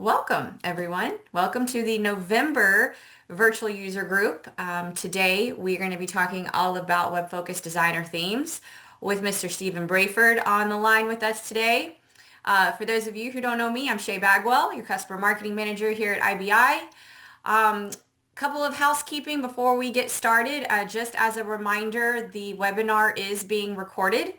Welcome, everyone. Welcome to the November virtual user group. Today, we're going to be talking all about WebFOCUS Designer Themes with Mr. Stephen Brayford on the line with us today. For those of you who don't know me, I'm Shay Bagwell, your Customer Marketing Manager here at IBI. Couple of housekeeping before we get started. Just as a reminder, the webinar is being recorded.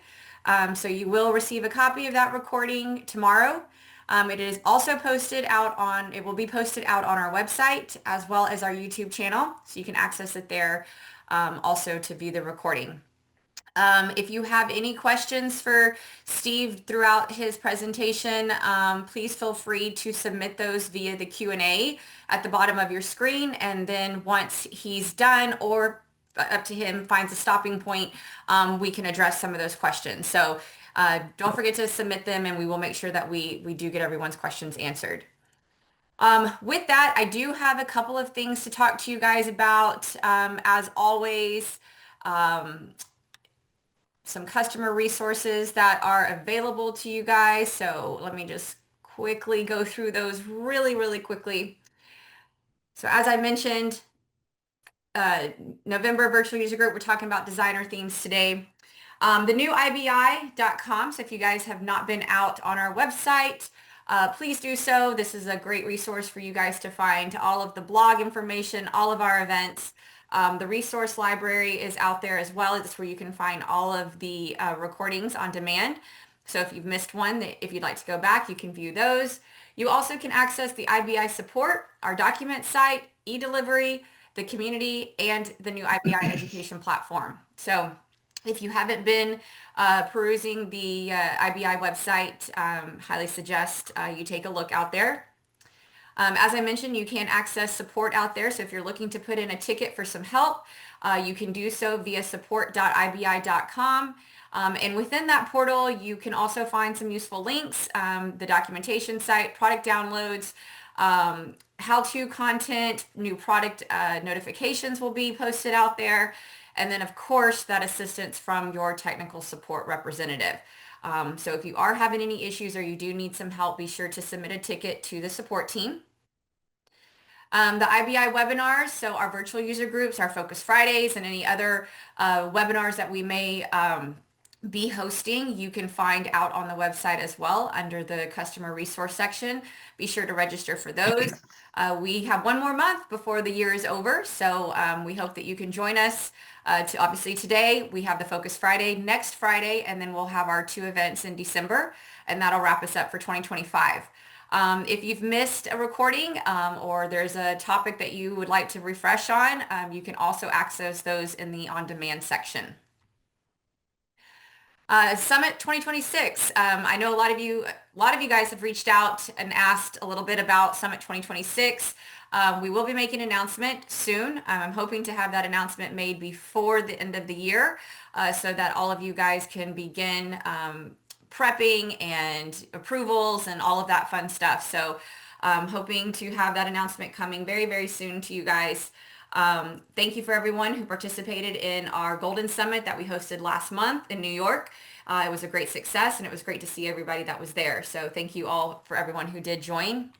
So you will receive a copy of that recording tomorrow. It is also it will be posted out on our website as well as our YouTube channel. So you can access it there also to view the recording. If you have any questions for Steve throughout his presentation, please feel free to submit those via the Q&A at the bottom of your screen. And then once he's done or up to him finds a stopping point, we can address some of those questions. So don't forget to submit them and we will make sure that we do get everyone's questions answered. With that, I do have a couple of things to talk to you guys about. As always, some customer resources that are available to you guys. So let me just quickly go through those really quickly. So as I mentioned, November virtual user group, we're talking about designer themes today. The new IBI.com. So if you guys have not been out on our website, please do so. This is a great resource for you guys to find all of the blog information, all of our events. The resource library is out there as well. It's where you can find all of the recordings on demand. So if you've missed one, if you'd like to go back, you can view those. You also can access the IBI support, our document site, e-delivery, the community, and the new IBI education platform. So if you haven't been perusing the IBI website, highly suggest you take a look out there. As I mentioned, you can access support out there. So if you're looking to put in a ticket for some help, you can do so via support.ibi.com. And within that portal, you can also find some useful links, the documentation site, product downloads, how-to content, new product notifications will be posted out there. And then, of course, that assistance from your technical support representative. So if you are having any issues or you do need some help, be sure to submit a ticket to the support team. The IBI webinars, so our virtual user groups, our Focus Fridays, and any other webinars that we may be hosting, you can find out on the website as well under the customer resource section. Be sure to register for those. We have one more month before the year is over, so we hope that you can join us. Obviously today we have the Focus Friday, next Friday, and then we'll have our 2 events in December, and that'll wrap us up for 2025. If you've missed a recording or there's a topic that you would like to refresh on, you can also access those in the on-demand section. Summit 2026. I know a lot of you guys have reached out and asked a little bit about Summit 2026. We will be making an announcement soon. I'm hoping to have that announcement made before the end of the year so that all of you guys can begin prepping and approvals and all of that fun stuff. So I'm hoping to have that announcement coming very soon to you guys. Thank you for everyone who participated in our Golden Summit that we hosted last month in New York. It was a great success and it was great to see everybody that was there. So thank you all for everyone who did join.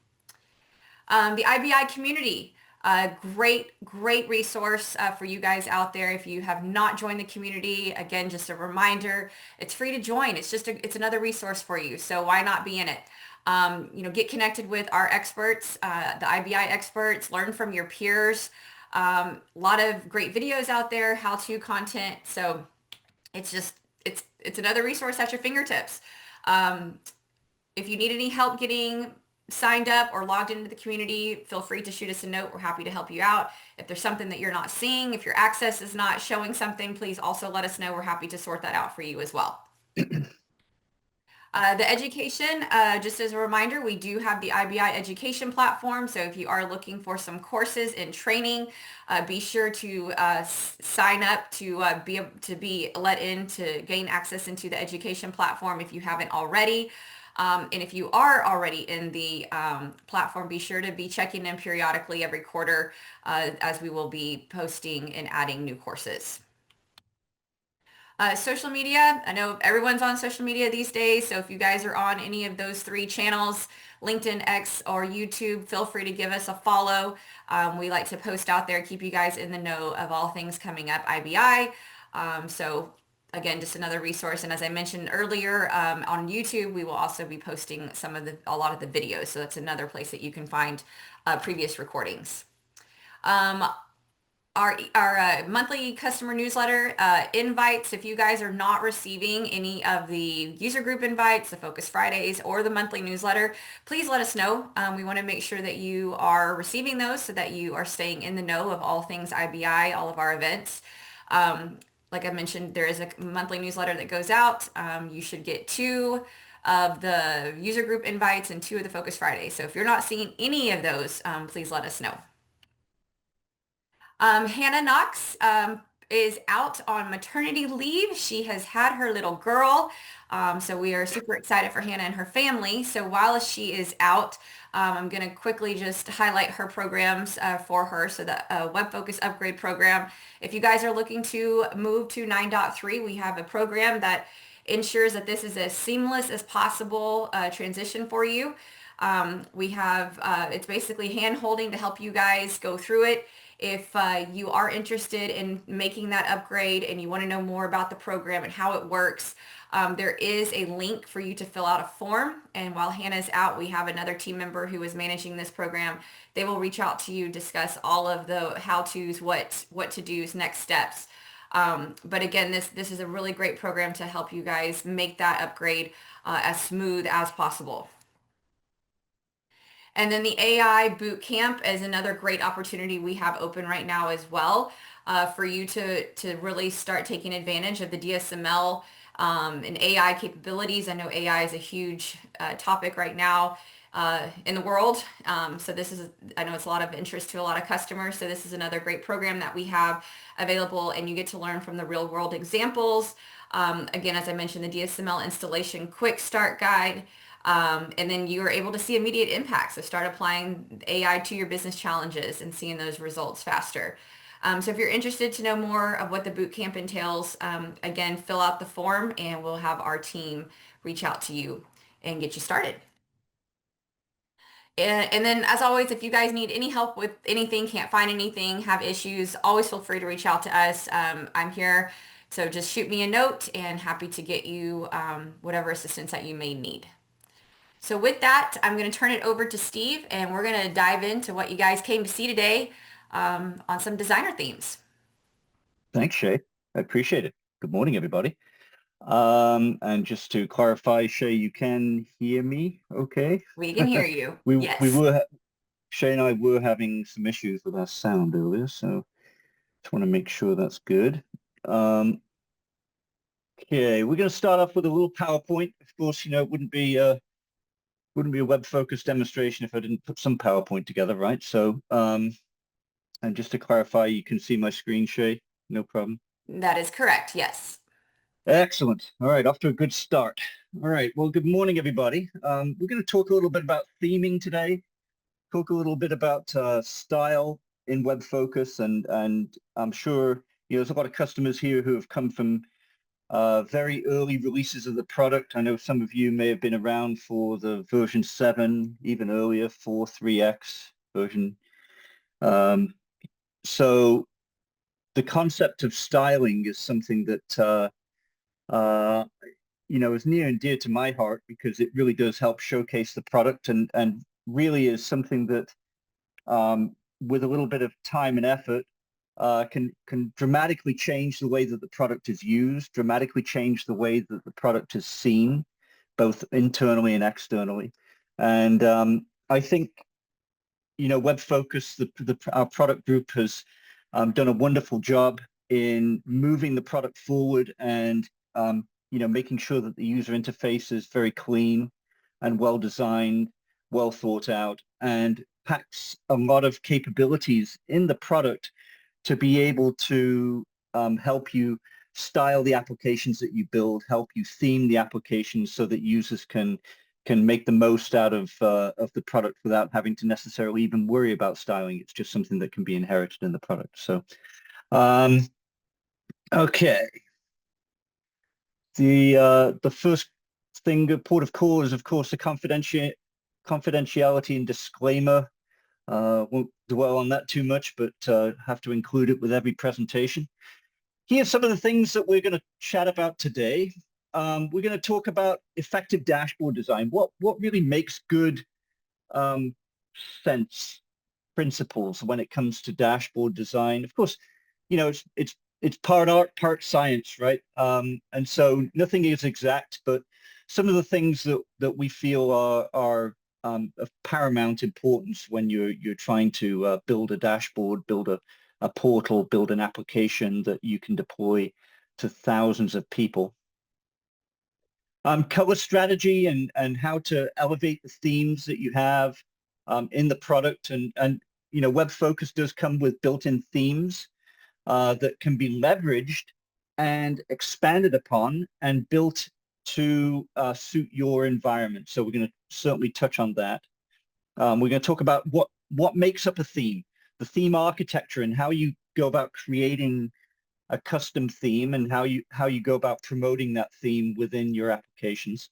The IBI community, great resource for you guys out there. If you have not joined the community, again, just a reminder, it's free to join. It's another resource for you. So why not be in it? Get connected with our experts, the IBI experts, learn from your peers. A lot of great videos out there, how-to content. So it's another resource at your fingertips. If you need any help getting signed up or logged into the community, feel free to shoot us a note. We're happy to help you out. If there's something that you're not seeing, if your access is not showing something, please also let us know. We're happy to sort that out for you as well. The education, just as a reminder, we do have the IBI education platform. So if you are looking for some courses and training, be sure to sign up to be let in to gain access into the education platform if you haven't already. And if you are already in the platform, be sure to be checking in periodically every quarter as we will be posting and adding new courses. Social media, I know everyone's on social media these days, so if you guys are on any of those three channels, LinkedIn, X, or YouTube, feel free to give us a follow. We like to post out there, keep you guys in the know of all things coming up IBI. So again, just another resource. And as I mentioned earlier, on YouTube, we will also be posting a lot of the videos. So that's another place that you can find previous recordings. Um, our monthly customer newsletter invites, if you guys are not receiving any of the user group invites, the Focus Fridays, or the monthly newsletter, please let us know. We want to make sure that you are receiving those so that you are staying in the know of all things IBI, all of our events. Like I mentioned, there is a monthly newsletter that goes out. You should get 2 of the user group invites and 2 of the Focus Fridays. So if you're not seeing any of those, please let us know. Hannah Knox is out on maternity leave. She has had her little girl. So we are super excited for Hannah and her family. So while she is out, I'm going to quickly just highlight her programs for her. So the WebFOCUS Upgrade Program. If you guys are looking to move to 9.3, we have a program that ensures that this is as seamless as possible transition for you. We have, it's basically hand holding to help you guys go through it. If you are interested in making that upgrade and you want to know more about the program and how it works, there is a link for you to fill out a form. And while Hannah's out, we have another team member who is managing this program. They will reach out to you, discuss all of the how-tos, what to do's, next steps. But again, this is a really great program to help you guys make that upgrade as smooth as possible. And then the AI boot camp is another great opportunity we have open right now as well, for you to really start taking advantage of the DSML and AI capabilities. I know AI is a huge topic right now in the world. So I know it's a lot of interest to a lot of customers. So this is another great program that we have available, and you get to learn from the real world examples. Again, as I mentioned, the DSML installation quick start guide. And then you are able to see immediate impacts. So start applying AI to your business challenges and seeing those results faster. So if you're interested to know more of what the bootcamp entails, again, fill out the form and we'll have our team reach out to you and get you started. And then as always, if you guys need any help with anything, can't find anything, have issues, always feel free to reach out to us. I'm here. So just shoot me a note and happy to get you whatever assistance that you may need. So with that, I'm going to turn it over to Steve, and we're going to dive into what you guys came to see today on some designer themes. Thanks, Shay. I appreciate it. Good morning, everybody. And just to clarify, Shay, you can hear me okay? We can hear you. We Yes. were, Shay and I were having some issues with our sound earlier, so just want to make sure that's good. Okay, we're going to start off with a little PowerPoint. Of course, it wouldn't be a web focus demonstration if I didn't put some PowerPoint together, right? So, and just to clarify, you can see my screen, Shay, no problem. That is correct. Yes. Excellent. All right, off to a good start. All right, well, good morning, everybody. We're going to talk a little bit about theming today, talk a little bit about style in WebFOCUS, and I'm sure there's a lot of customers here who have come from very early releases of the product. I know some of you may have been around for the version 7, even earlier, 4.3x version. So the concept of styling is something that is near and dear to my heart because it really does help showcase the product and really is something that with a little bit of time and effort can dramatically change the way that the product is used, dramatically change the way that the product is seen, both internally and externally. And I think, WebFOCUS, our product group has done a wonderful job in moving the product forward and making sure that the user interface is very clean and well designed, well thought out, and packs a lot of capabilities in the product to be able to help you style the applications that you build, help you theme the applications so that users can make the most out of the product without having to necessarily even worry about styling. It's just something that can be inherited in the product. So, okay. The first thing, port of call is, of course, the confidentiality and disclaimer. Won't dwell on that too much, but have to include it with every presentation. Here's some of the things that we're going to chat about today. We're going to talk about effective dashboard design. What really makes good um, sense, principles when it comes to dashboard design. Of course, it's part art, part science, right? And so nothing is exact, but some of the things that we feel are of paramount importance when you're trying to build a dashboard, build a portal, build an application that you can deploy to thousands of people. Color strategy and how to elevate the themes that you have in the product. And WebFOCUS does come with built-in themes that can be leveraged and expanded upon and built to suit your environment. So we're going to certainly touch on that. We're going to talk about what makes up a theme, the theme architecture, and how you go about creating a custom theme and how you go about promoting that theme within your applications.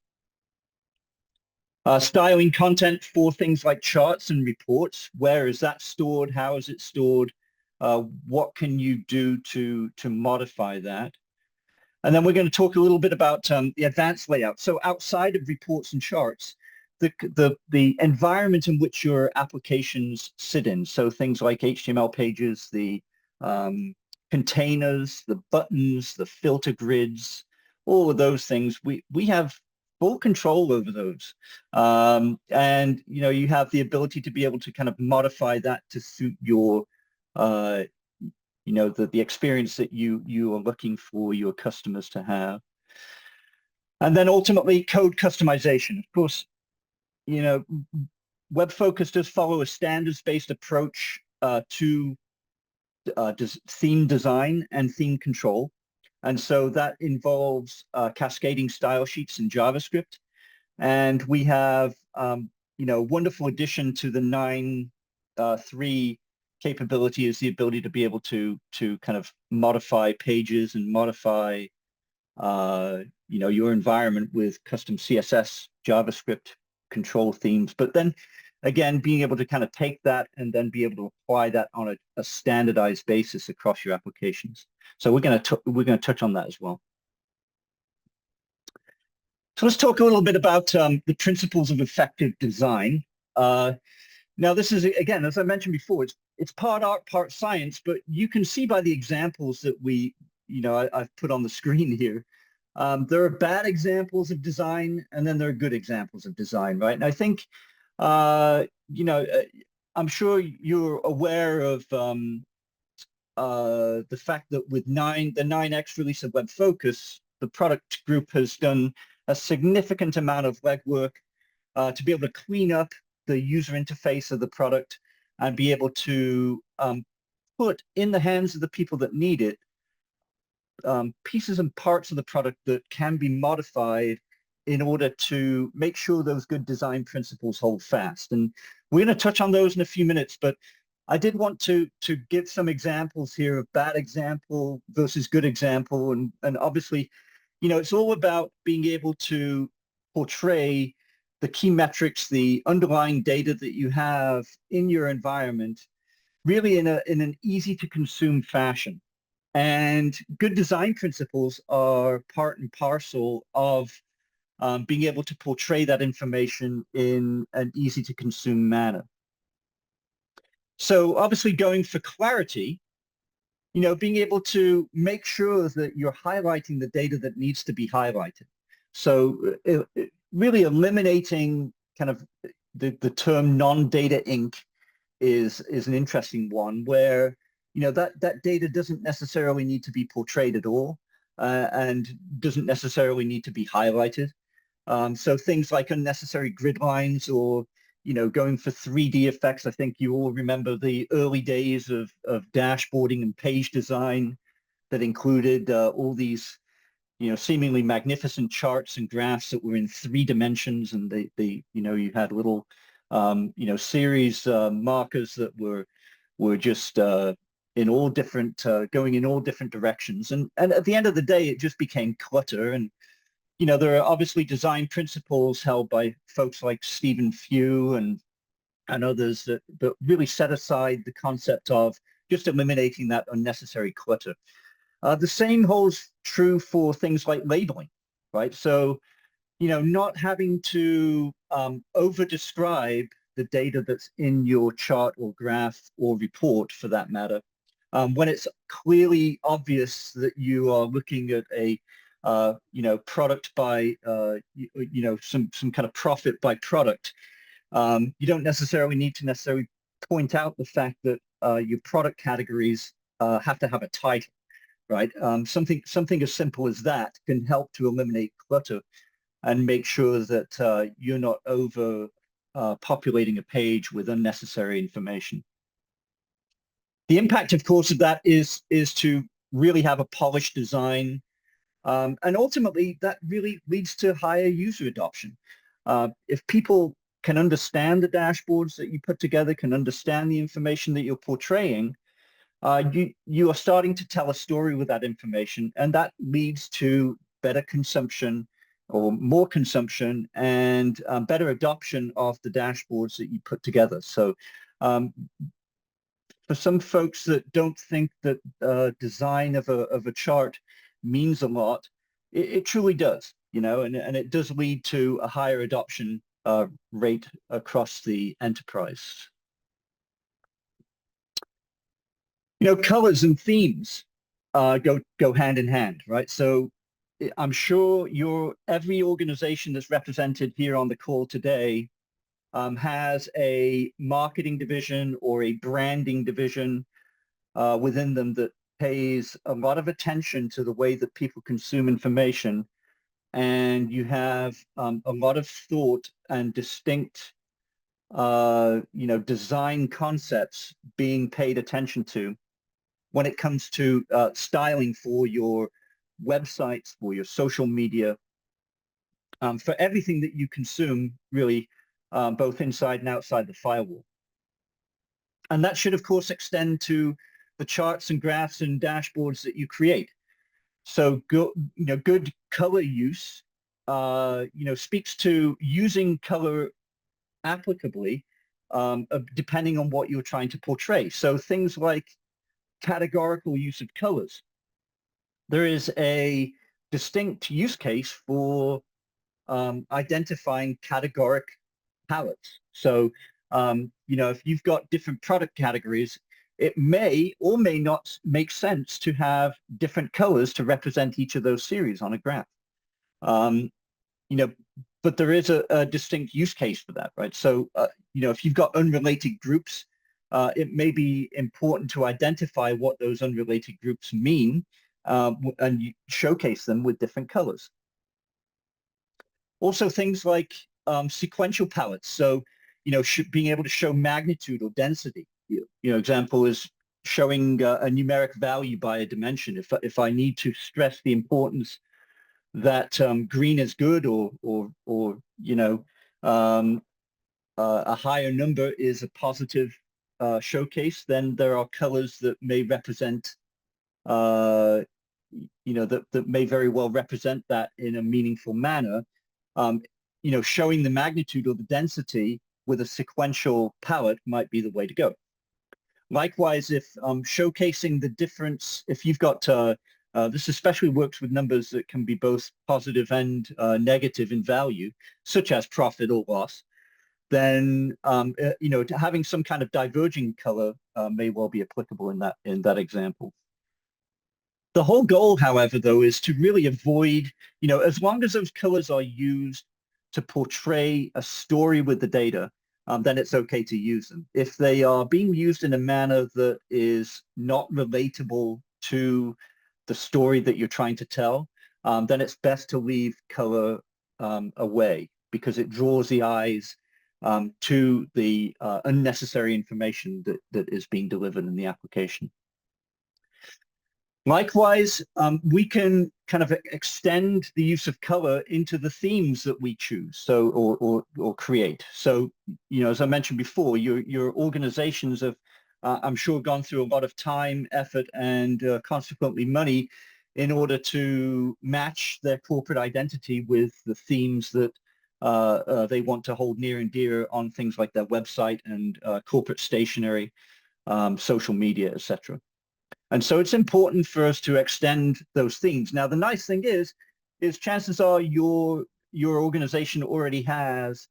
Styling content for things like charts and reports. Where is that stored? How is it stored? What can you do to modify that? And then we're going to talk a little bit about the advanced layout. So outside of reports and charts, the environment in which your applications sit in. So things like HTML pages, the containers, the buttons, the filter grids, all of those things. We have full control over those. And you have the ability to be able to kind of modify that to suit your the experience that you are looking for your customers to have. And then ultimately code customization. Of course, WebFOCUS does follow a standards-based approach to theme design and theme control. And so that involves cascading style sheets in JavaScript. And we have, wonderful addition to the 9.3 capability is the ability to be able to kind of modify pages and modify, your environment with custom CSS, JavaScript control themes. But then again, being able to kind of take that and then be able to apply that on a standardized basis across your applications. So we're going to touch on that as well. So let's talk a little bit about the principles of effective design. Now, this is, again, as I mentioned before, it's part art, part science, but you can see by the examples that I've put on the screen here. There are bad examples of design, and then there are good examples of design, right? And I think, I'm sure you're aware of the fact that with the 9X release of WebFOCUS, the product group has done a significant amount of legwork to be able to clean up the user interface of the product and be able to put in the hands of the people that need it pieces and parts of the product that can be modified in order to make sure those good design principles hold fast. And we're going to touch on those in a few minutes, but I did want to give some examples here of bad example versus good example. And obviously, it's all about being able to portray the key metrics, the underlying data that you have in your environment, really in an easy to consume fashion. And good design principles are part and parcel of being able to portray that information in an easy to consume manner. So obviously going for clarity, being able to make sure that you're highlighting the data that needs to be highlighted. So really eliminating kind of the term non-data ink is an interesting one where, that data doesn't necessarily need to be portrayed at all and doesn't necessarily need to be highlighted. So things like unnecessary grid lines or going for 3D effects. I think you all remember the early days of dashboarding and page design that included all these, seemingly magnificent charts and graphs that were in 3 dimensions, and you had little, series markers that were just in all different, going in all different directions. And at the end of the day, it just became clutter. And there are obviously design principles held by folks like Stephen Few and others that really set aside the concept of just eliminating that unnecessary clutter. The same holds true for things like labeling, right? So, not having to over-describe the data that's in your chart or graph or report for that matter, when it's clearly obvious that you are looking at a product by some kind of profit by product. You don't necessarily need to necessarily point out the fact that your product categories have to have a title, right? Something as simple as that can help to eliminate clutter and make sure that you're not over populating a page with unnecessary information. The impact, of course, of that is to really have a polished design. And ultimately, that really leads to higher user adoption. If people can understand the dashboards that you put together, can understand the information that you're portraying, you are starting to tell a story with that information, and that leads to better consumption or more consumption and better adoption of the dashboards that you put together. So for some folks that don't think that design of a chart means a lot, it truly does, and it does lead to a higher adoption rate across the enterprise. Colors and themes go hand in hand, right? So I'm sure every organization that's represented here on the call today has a marketing division or a branding division within them that pays a lot of attention to the way that people consume information. And you have a lot of thought and distinct, design concepts being paid attention to when it comes to styling for your websites, for your social media, for everything that you consume, really, both inside and outside the firewall. And that should, of course, extend to the charts and graphs and dashboards that you create. So good color use, speaks to using color applicably, depending on what you're trying to portray. So things like categorical use of colors. There is a distinct use case for identifying categoric palettes. So, if you've got different product categories, it may or may not make sense to have different colors to represent each of those series on a graph. But there is a distinct use case for that, right? So, if you've got unrelated groups, it may be important to identify what those unrelated groups mean and you showcase them with different colors. Also things like sequential palettes. So, being able to show magnitude or density. Example is showing a numeric value by a dimension. If I need to stress the importance that green is good or a higher number is a positive showcase, then there are colors that may represent, that may very well represent that in a meaningful manner. Showing the magnitude or the density with a sequential palette might be the way to go. Likewise, if showcasing the difference, if you've got, this especially works with numbers that can be both positive and negative in value, such as profit or loss, then, having some kind of diverging color may well be applicable in that example. The whole goal, however, though, is to really avoid, as long as those colors are used to portray a story with the data, then it's okay to use them. If they are being used in a manner that is not relatable to the story that you're trying to tell, then it's best to leave color away because it draws the eyes to the unnecessary information that is being delivered in the application. Likewise, we can kind of extend the use of color into the themes that we choose, so or create. So, as I mentioned before, your organizations have, I'm sure, gone through a lot of time, effort, and consequently money in order to match their corporate identity with the themes that they want to hold near and dear on things like their website and corporate stationery, social media, etc. And so it's important for us to extend those themes. Now, the nice thing is chances are your organization already has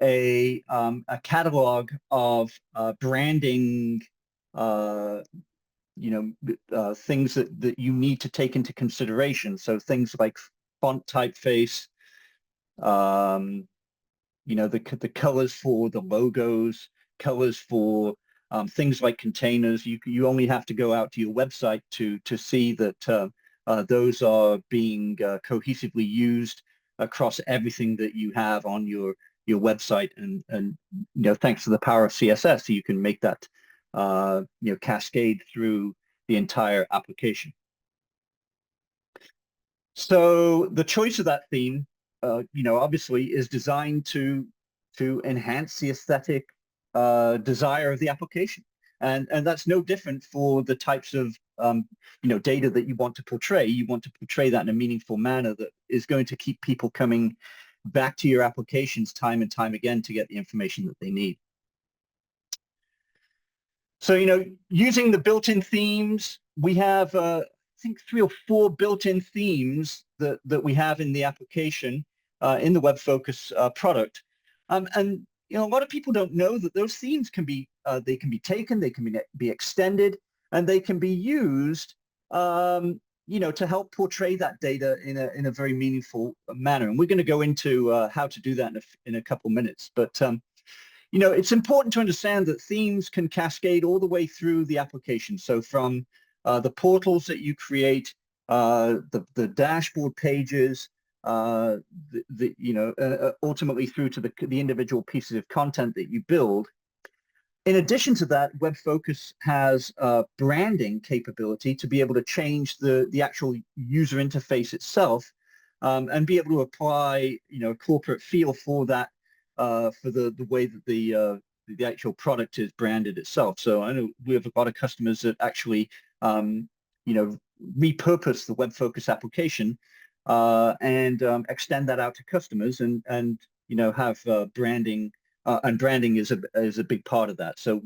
a catalog of branding, things that you need to take into consideration. So things like font typeface, the colors for the logos, colors for things like containers. You only have to go out to your website to see that those are being cohesively used across everything that you have on your website, and thanks to the power of CSS, you can make that cascade through the entire application. So the choice of that theme, obviously is designed to enhance the aesthetic desire of the application. And that's no different for the types of data that you want to portray. You want to portray that in a meaningful manner that is going to keep people coming back to your applications time and time again to get the information that they need. So, using the built-in themes, we have, I think, 3 or 4 built-in themes that we have in the application, in the WebFOCUS product. And, a lot of people don't know that those themes can be, they can be taken, they can be extended, and they can be used, to help portray that data in a very meaningful manner. And we're going to go into how to do that in a couple minutes. But it's important to understand that themes can cascade all the way through the application. So from the portals that you create, the dashboard pages, ultimately through to the individual pieces of content that you build. In addition to that, WebFOCUS has branding capability to be able to change the actual user interface itself, and be able to apply a corporate feel for that, for the way that the actual product is branded itself. So I know we have a lot of customers that actually repurpose the WebFOCUS application and extend that out to customers, and have branding. And branding is a big part of that. So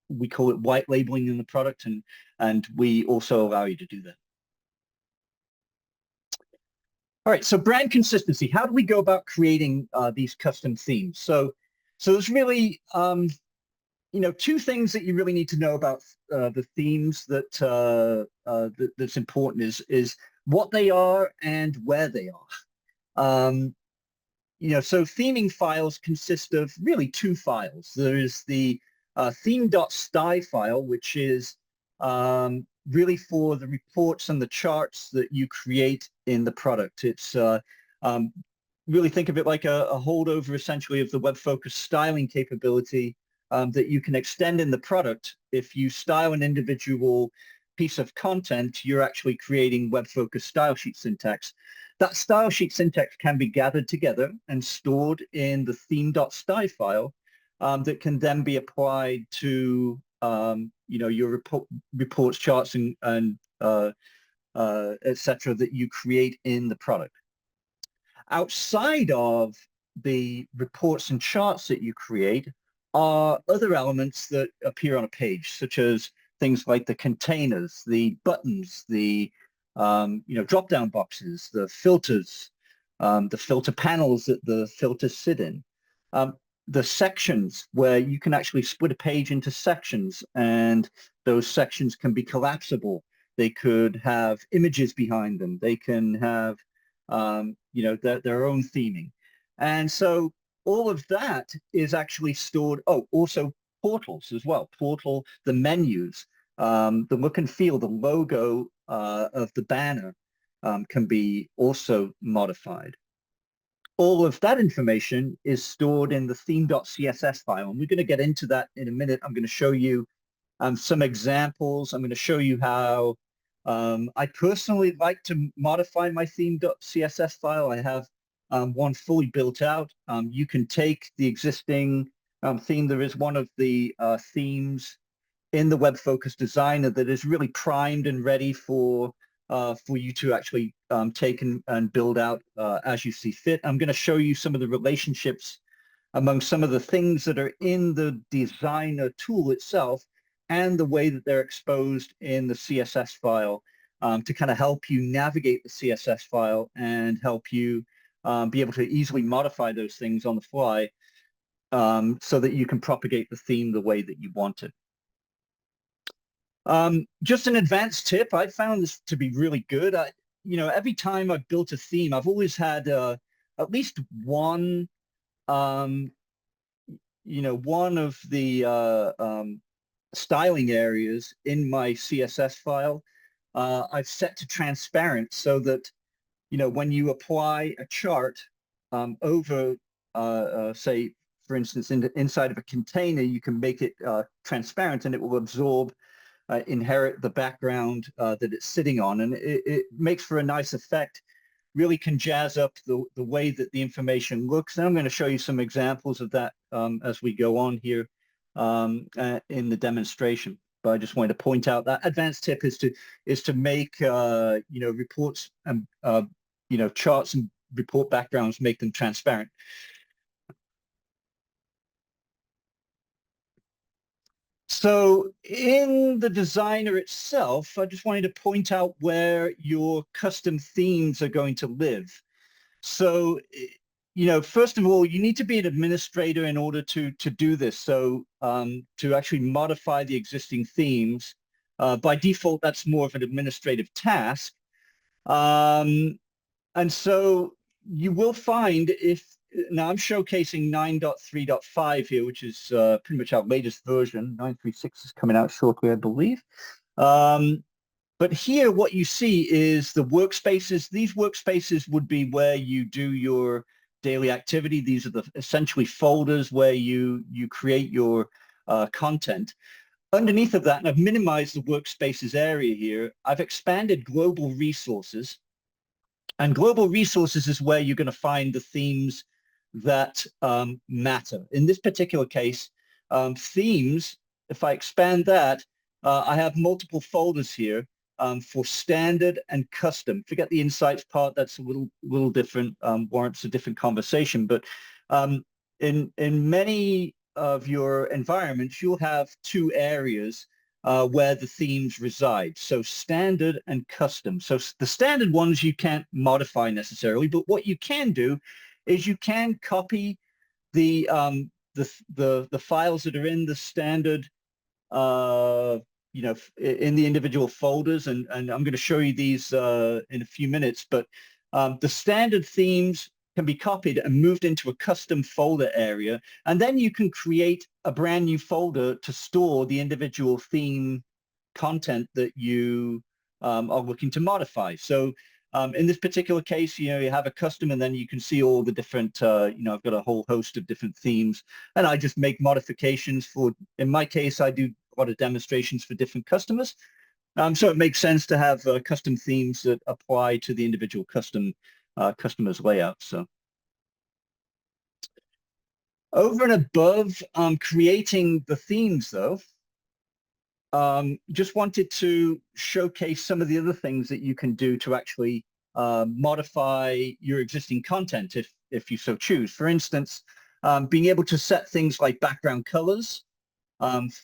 we call it white labeling in the product, and we also allow you to do that. All right, so brand consistency. How do we go about creating these custom themes? So there's really 2 things that you really need to know about the themes that's important is what they are and where they are. So theming files consist of really 2 files. There is the theme.sty file, which is really for the reports and the charts that you create in the product. It's really think of it like a holdover, essentially, of the WebFOCUS styling capability that you can extend in the product. If you style an individual piece of content, you're actually creating WebFOCUS style sheet syntax. That style sheet syntax can be gathered together and stored in the theme.sty file that can then be applied to your reports, charts, and etc. that you create in the product. Outside of the reports and charts that you create are other elements that appear on a page, such as things like the containers, the buttons, the drop-down boxes, the filters, the filter panels that the filters sit in, the sections where you can actually split a page into sections, and those sections can be collapsible. They could have images behind them. They can have, their own theming. And so all of that is actually stored. Oh, also portals as well. The menus, the look and feel, the logo of the banner can be also modified. All of that information is stored in the theme.css file, and we're going to get into that in a minute. I'm going to show you some examples. I'm going to show you how I personally like to modify my theme.css file. I have one fully built out. You can take the existing theme. There is one of the themes in the WebFOCUS Designer that is really primed and ready for for you to actually take and build out as you see fit. I'm going to show you some of the relationships among some of the things that are in the designer tool itself and the way that they're exposed in the CSS file to kind of help you navigate the CSS file and help you be able to easily modify those things on the fly so that you can propagate the theme the way that you want it. Just an advanced tip, I found this to be really good. Every time I've built a theme, I've always had at least one one of the styling areas in my CSS file, I've set to transparent so that, when you apply a chart over, say, for instance, inside of a container, you can make it transparent and it will absorb, inherit the background that it's sitting on. And it makes for a nice effect, really can jazz up the way that the information looks. And I'm going to show you some examples of that as we go on here in the demonstration. But I just wanted to point out that advanced tip is to make reports and charts and report backgrounds, make them transparent. So in the designer itself, I just wanted to point out where your custom themes are going to live. So, first of all, you need to be an administrator in order to do this. So to actually modify the existing themes, by default, that's more of an administrative task. And so you will find now I'm showcasing 9.3.5 here, which is pretty much our latest version. 9.3.6 is coming out shortly, I believe. But here, what you see is the workspaces. These workspaces would be where you do your daily activity. These are essentially folders where you create your content. Underneath of that, and I've minimized the workspaces area here, I've expanded global resources. And global resources is where you're going to find the themes that matter. In this particular case, themes, if I expand that, I have multiple folders here for standard and custom. Forget the insights part, that's a little different, warrants a different conversation. But in many of your environments, you'll have two areas where the themes reside. So standard and custom. So the standard ones you can't modify necessarily, but what you can do is you can copy the files that are in the standard, in the individual folders, and I'm going to show you these in a few minutes. But the standard themes can be copied and moved into a custom folder area, and then you can create a brand new folder to store the individual theme content that you are looking to modify. So in this particular case, you have a custom, and then you can see all the different, I've got a whole host of different themes, and I just make modifications for, in my case, I do a lot of demonstrations for different customers. So it makes sense to have custom themes that apply to the individual customer's layout. So over and above creating the themes, though, just wanted to showcase some of the other things that you can do to actually modify your existing content if you so choose. For instance, being able to set things like background colors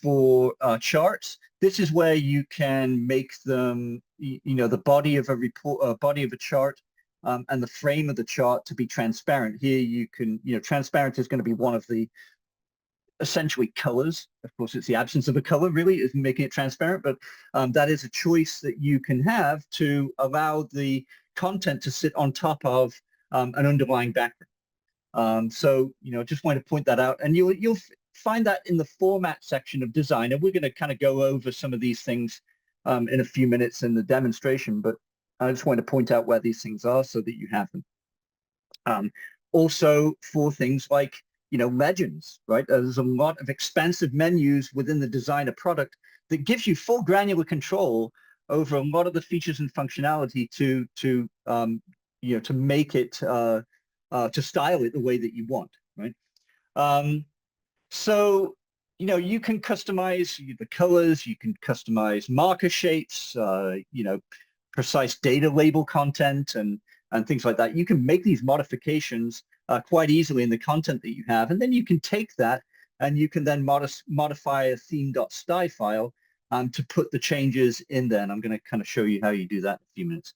for charts. This is where you can make them, the body of a report, body of a chart, and the frame of the chart to be transparent. Here you can, transparent is going to be one of the essentially colors. Of course, it's the absence of a color really is making it transparent, but that is a choice that you can have to allow the content to sit on top of an underlying background. So, just want to point that out, and you'll find that in the format section of Designer. We're going to kind of go over some of these things in a few minutes in the demonstration, but I just want to point out where these things are so that you have them. Also for things like, legends, right? There's a lot of expansive menus within the Designer product that gives you full granular control over a lot of the features and functionality to make it, to style it the way that you want, right? So, you can customize the colors, you can customize marker shapes, precise data label content and things like that. You can make these modifications quite easily in the content that you have. And then you can take that and you can then modify a theme.sty file to put the changes in there. And I'm going to kind of show you how you do that in a few minutes.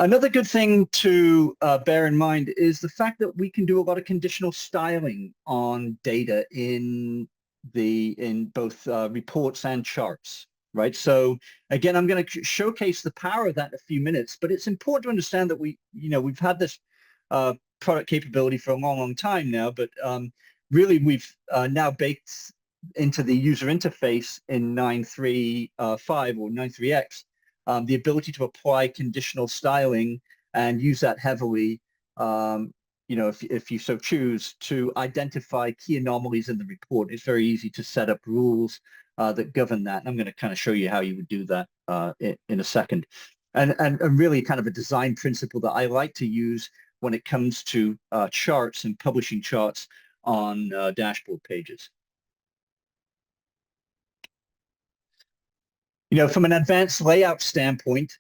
Another good thing to bear in mind is the fact that we can do a lot of conditional styling on data in both reports and charts, right? So again, I'm going to showcase the power of that in a few minutes, but it's important to understand that we've had this product capability for a long, long time now, but really we've now baked into the user interface in 9.3.5 or 9.3x the ability to apply conditional styling and use that heavily, if you so choose, to identify key anomalies in the report. It's very easy to set up rules that govern that. And I'm going to kind of show you how you would do that in a second. And really kind of a design principle that I like to use when it comes to charts and publishing charts on dashboard pages. From an advanced layout standpoint,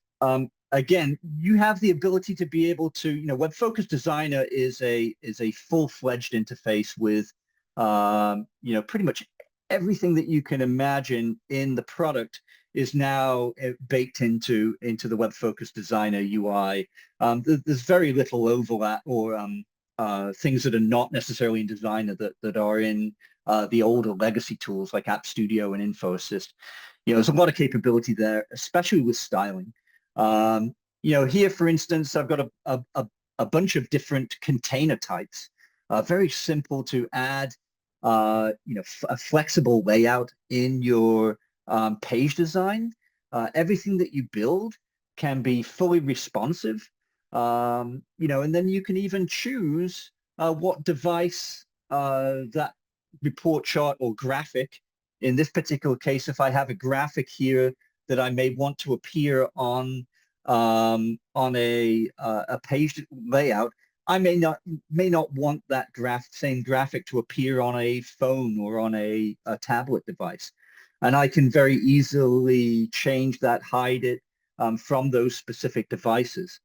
again, you have the ability to be able to, WebFOCUS Designer is a full-fledged interface with, pretty much everything that you can imagine in the product is now baked into the WebFOCUS Designer UI. There's very little overlap or things that are not necessarily in Designer that are in the older legacy tools like App Studio and InfoAssist. There's a lot of capability there, especially with styling. Here, for instance, I've got a bunch of different container types. Very simple to add, a flexible layout in your page design. Everything that you build can be fully responsive, and then you can even choose what device that report chart or graphic. In this particular case, if I have a graphic here that I may want to appear on a page layout, I may not want that same graphic to appear on a phone or on a tablet device. And I can very easily change that, hide it from those specific devices.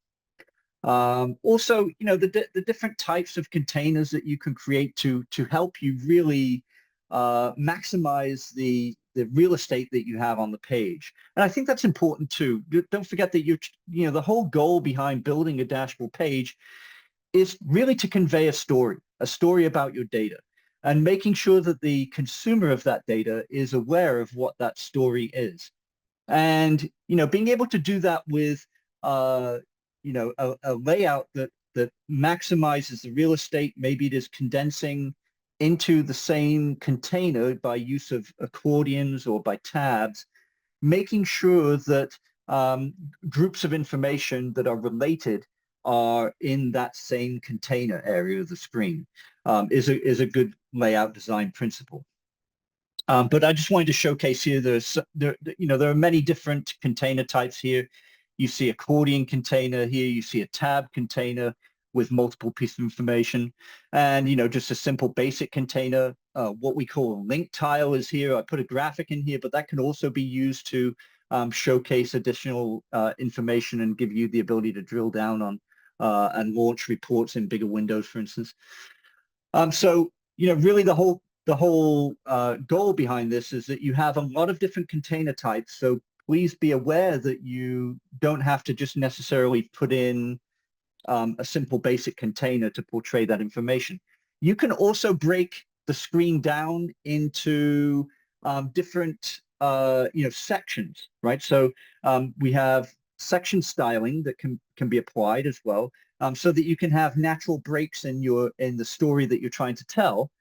Also, the different types of containers that you can create to help you really maximize the real estate that you have on the page. And I think that's important too. Don't forget that the whole goal behind building a dashboard page is really to convey a story about your data, and making sure that the consumer of that data is aware of what that story is. And, being able to do that with, a layout that maximizes the real estate. Maybe it is condensing into the same container by use of accordions or by tabs, making sure that groups of information that are related are in that same container area of the screen is a good layout design principle. But I just wanted to showcase here, there are many different container types here. You see accordion container here, you see a tab container with multiple pieces of information, and just a simple basic container. What we call a link tile is here. I put a graphic in here, but that can also be used to showcase additional information and give you the ability to drill down on and launch reports in bigger windows, for instance. So really the whole goal behind this is that you have a lot of different container types. So please be aware that you don't have to just necessarily put in a simple basic container to portray that information. You can also break the screen down into different sections, right? So we have section styling that can be applied as well, so that you can have natural breaks in the story that you're trying to tell.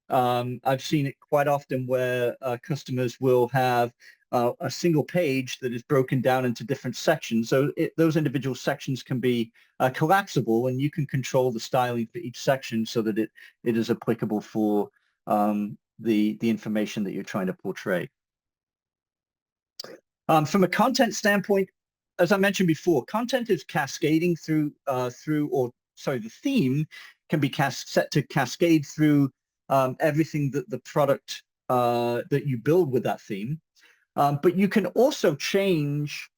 I've seen it quite often where customers will have a single page that is broken down into different sections. So those individual sections can be collapsible, and you can control the styling for each section so that it is applicable for the information that you're trying to portray. From a content standpoint, as I mentioned before, content is cascading through, the theme can be set to cascade through everything that the product that you build with that theme. But you can also change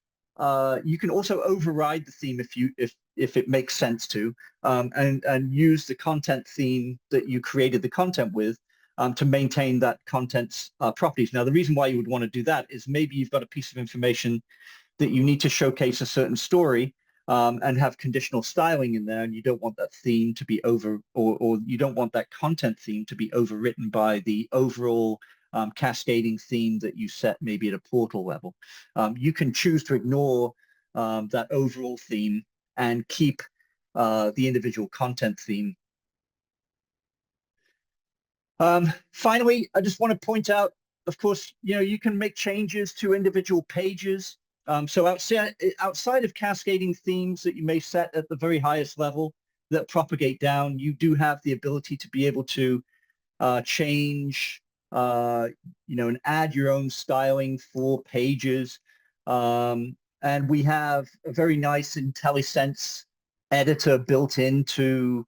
you can also override the theme if it makes sense to, and use the content theme that you created the content with to maintain that content's properties. Now, the reason why you would want to do that is maybe you've got a piece of information that you need to showcase a certain story and have conditional styling in there, and you don't want that theme to be or you don't want that content theme to be overwritten by the overall cascading theme that you set maybe at a portal level. You can choose to ignore that overall theme and keep the individual content theme. Finally, I just want to point out, of course, you can make changes to individual pages. So outside of cascading themes that you may set at the very highest level that propagate down, you do have the ability to be able to change, and add your own styling for pages. And we have a very nice IntelliSense editor built into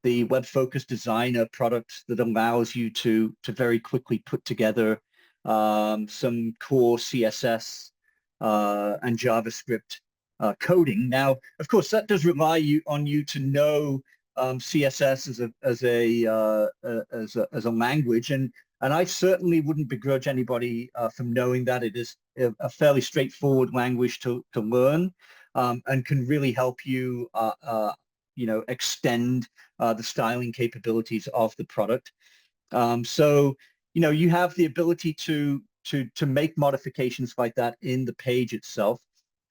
the WebFOCUS Designer product that allows you to very quickly put together some core CSS and JavaScript coding. Now, of course, that does rely on you to know CSS as a language, and I certainly wouldn't begrudge anybody from knowing that it is a fairly straightforward language to learn, and can really help you extend the styling capabilities of the product. So you have the ability to make modifications like that in the page itself.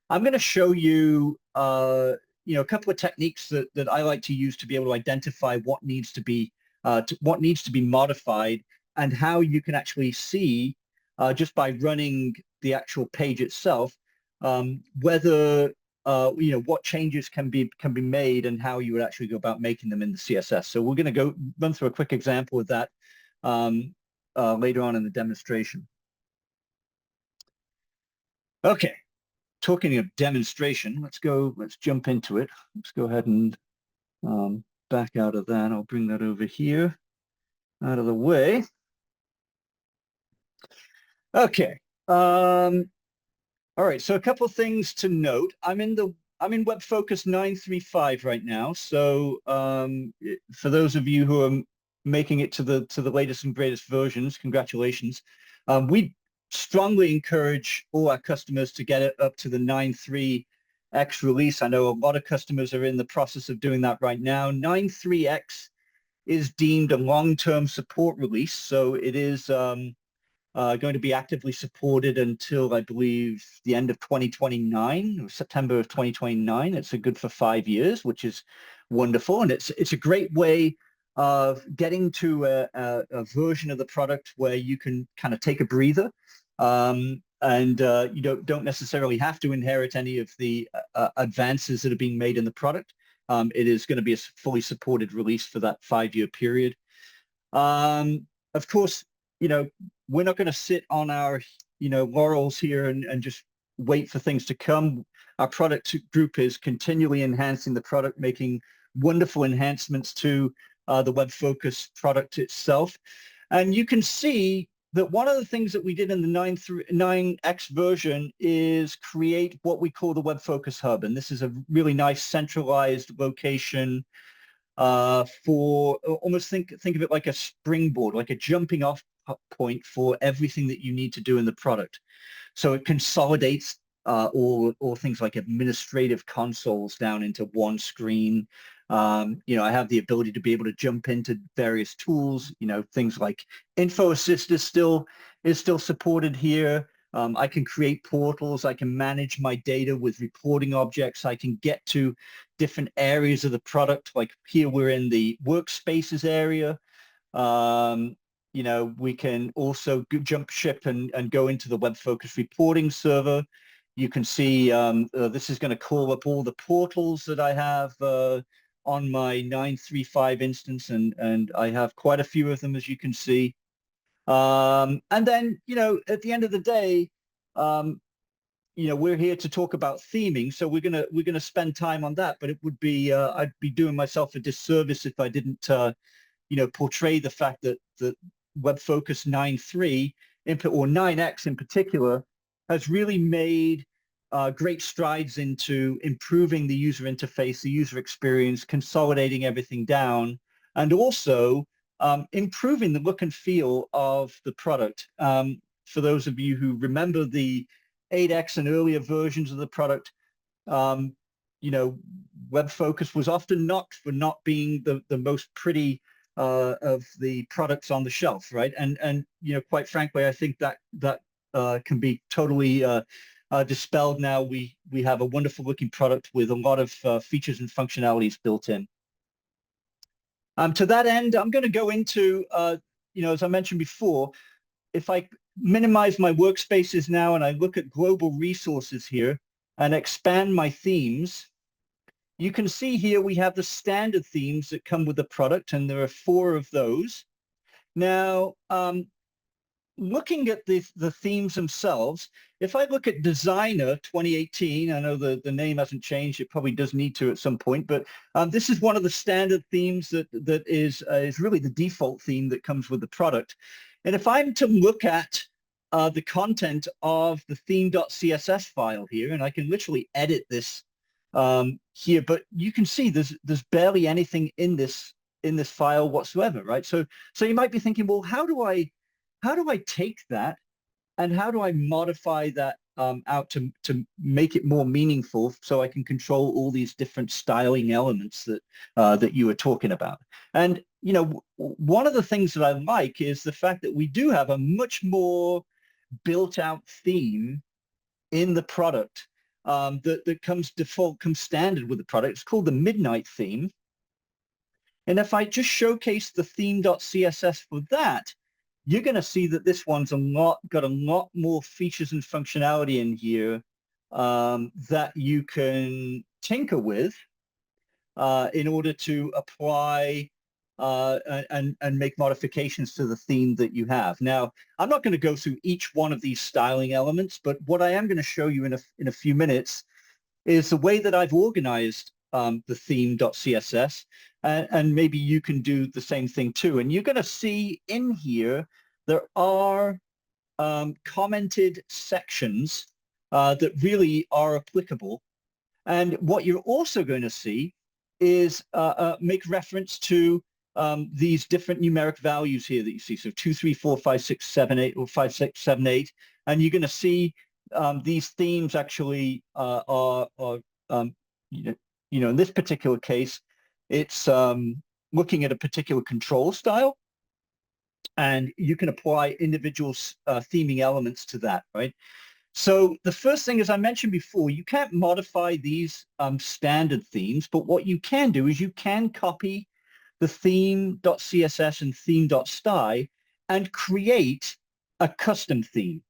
I'm going to show you a couple of techniques that I like to use to be able to identify what needs to be modified, and how you can actually see just by running the actual page itself whether what changes can be made and how you would actually go about making them in the CSS. So we're going to run through a quick example of that later on in the demonstration. Okay, talking of demonstration, let's jump into it. Let's go ahead and back out of that. I'll bring that over here out of the way. Okay. All right, so a couple of things to note. I'm in WebFOCUS 9.3.5 right now. So for those of you who are making it to the latest and greatest versions, congratulations. We strongly encourage all our customers to get it up to the 9.3x release. I know a lot of customers are in the process of doing that right now. 9.3x is deemed a long-term support release, so it is going to be actively supported until, I believe, the end of 2029, or September of 2029. It's good for 5 years, which is wonderful. And it's a great way of getting to a version of the product where you can kind of take a breather. And you don't necessarily have to inherit any of the advances that are being made in the product. It is going to be a fully supported release for that 5-year period. Of course, we're not going to sit on our, laurels here and just wait for things to come. Our product group is continually enhancing the product, making wonderful enhancements to the WebFOCUS product itself. And you can see that one of the things that we did in the 9x version is create what we call the WebFOCUS Hub. And this is a really nice centralized location for almost think of it like a springboard, like a jumping off point for everything that you need to do in the product. So it consolidates all things like administrative consoles down into one screen. I have the ability to be able to jump into various tools. Things like Info Assist is still supported here. I can create portals. I can manage my data with reporting objects. I can get to different areas of the product. Like here, we're in the workspaces area. We can also jump ship and go into the WebFOCUS reporting server. You can see this is going to call up all the portals that I have on my 9.3.5 instance, and I have quite a few of them, as you can see. And then, at the end of the day, we're here to talk about theming, so we're gonna spend time on that. But it would be I'd be doing myself a disservice if I didn't portray the fact that WebFOCUS 9.3 or 9x in particular has really made great strides into improving the user interface, the user experience, consolidating everything down, and also improving the look and feel of the product. For those of you who remember the 8X and earlier versions of the product, um, you know, WebFOCUS was often knocked for not being the most pretty of the products on the shelf, right? And you know, quite frankly, I think that can be totally dispelled now. We have a wonderful looking product with a lot of features and functionalities built in. To that end, I'm going to go into, you know, as I mentioned before, if I minimize my workspaces now and I look at global resources here and expand my themes, you can see here we have the standard themes that come with the product, and there are 4 of those. Now, looking at the themes themselves, if I look at Designer 2018, I know the name hasn't changed. It probably does need to at some point, but this is one of the standard themes that is really the default theme that comes with the product. And if I'm to look at the content of the theme.css file here, and I can literally edit this here, but you can see there's barely anything in this file whatsoever, right? So you might be thinking, well, how do I take that and how do I modify that out to make it more meaningful so I can control all these different styling elements that you were talking about? And you know, one of the things that I like is the fact that we do have a much more built out theme in the product that comes standard with the product. It's called the Midnight theme. And if I just showcase the theme.css for that, you're going to see that this one's got a lot more features and functionality in here that you can tinker with in order to apply and make modifications to the theme that you have. Now, I'm not going to go through each one of these styling elements, but what I am going to show you in a few minutes is the way that I've organized the theme.css, and maybe you can do the same thing too. And you're going to see in here there are commented sections that really are applicable. And what you're also going to see is make reference to these different numeric values here that you see. So 2, 3, 4, 5, 6, 7, 8, or 5, 6, 7, 8. And you're going to see these themes actually are you know, in this particular case, it's looking at a particular control style, and you can apply individual theming elements to that, right? So the first thing, as I mentioned before, you can't modify these standard themes, but what you can do is you can copy the theme.css and theme.sty and create a custom theme.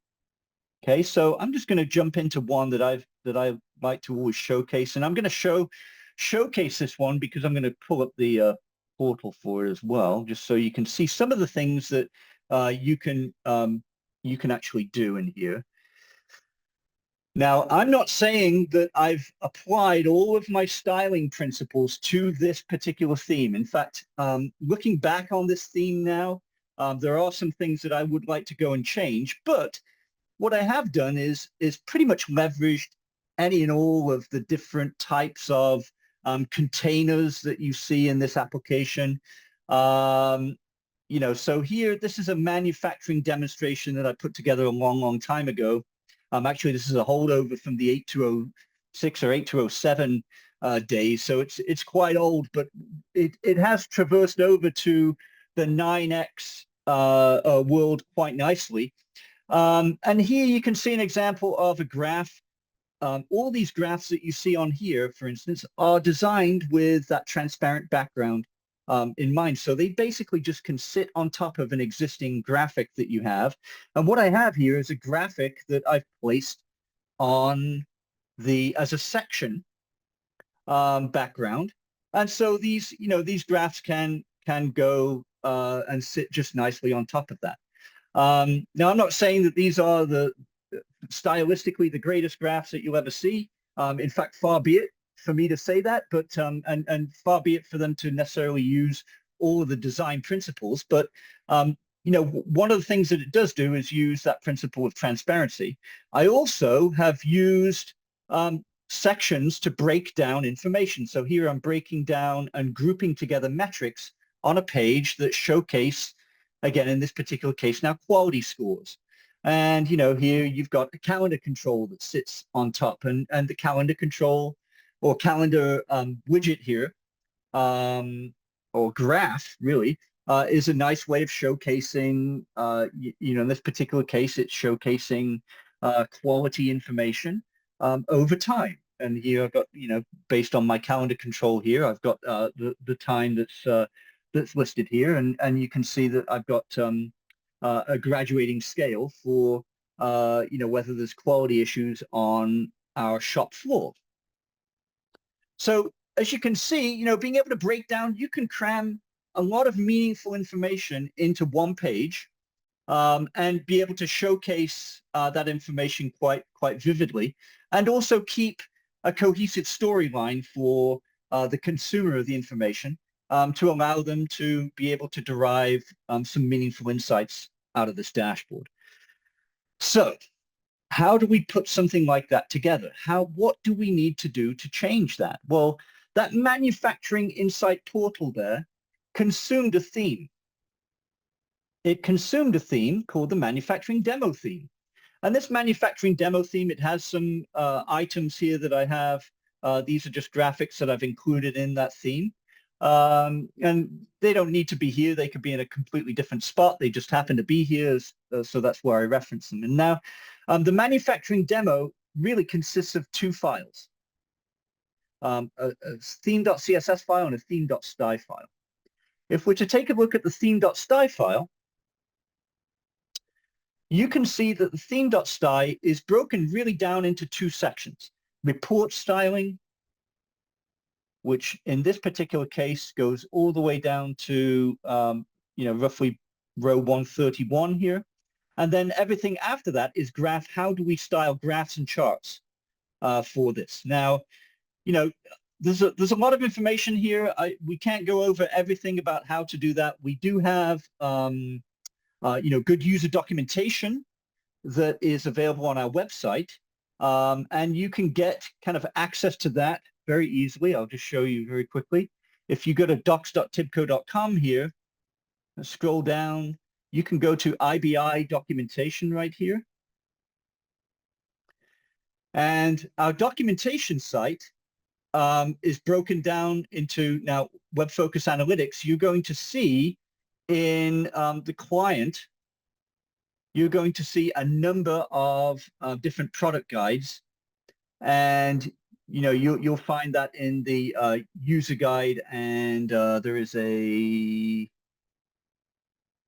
Okay, so I'm just going to jump into one that I like to always showcase, and I'm going to showcase this one because I'm going to pull up the portal for it as well, just so you can see some of the things that you can actually do in here. Now, I'm not saying that I've applied all of my styling principles to this particular theme. In fact, looking back on this theme now, there are some things that I would like to go and change, but what I have done is pretty much leveraged any and all of the different types of containers that you see in this application. You know, so here, this is a manufacturing demonstration that I put together a long time ago. Actually, this is a holdover from the 8206 or 8207 days, so it's quite old, but it has traversed over to the 9X world quite nicely. And here you can see an example of a graph. All these graphs that you see on here, for instance, are designed with that transparent background in mind. So they basically just can sit on top of an existing graphic that you have. And what I have here is a graphic that I've placed on as a section background. And so these graphs can go and sit just nicely on top of that. Now, I'm not saying that these are stylistically the greatest graphs that you'll ever see. In fact, far be it for me to say that, but and far be it for them to necessarily use all of the design principles. But you know, one of the things that it does do is use that principle of transparency. I also have used sections to break down information. So here I'm breaking down and grouping together metrics on a page that showcase, again, in this particular case now, quality scores. And, here you've got a calendar control that sits on top, and the calendar control or calendar widget here, or graph really, is a nice way of showcasing, in this particular case, it's showcasing quality information over time. And here I've got, based on my calendar control here, I've got the time that's listed here, and you can see that I've got a graduating scale for whether there's quality issues on our shop floor. So as you can see, being able to break down, you can cram a lot of meaningful information into one page, and be able to showcase that information quite vividly, and also keep a cohesive storyline for the consumer of the information, to allow them to be able to derive some meaningful insights out of this dashboard. So how do we put something like that together? What do we need to do to change that? Well, that manufacturing insight portal there consumed a theme. It consumed a theme called the manufacturing demo theme. And this manufacturing demo theme, it has some items here that I have. These are just graphics that I've included in that theme. And they don't need to be here. They could be in a completely different spot. They just happen to be here, so that's where I reference them. And now the manufacturing demo really consists of two files, a theme.css file and a theme.sty file. If we're to take a look at the theme.sty file, you can see that the theme.sty is broken really down into two sections: report styling, which in this particular case goes all the way down to, roughly row 131 here. And then everything after that is graph. How do we style graphs and charts for this? Now, there's a lot of information here. We can't go over everything about how to do that. We do have, good user documentation that is available on our website. And you can get kind of access to that very easily. I'll just show you very quickly. If you go to docs.tibco.com here, scroll down, you can go to IBI documentation right here. And our documentation site is broken down into, now, WebFOCUS Analytics. You're going to see in the client, you're going to see a number of different product guides, and you'll find that in the user guide, and there is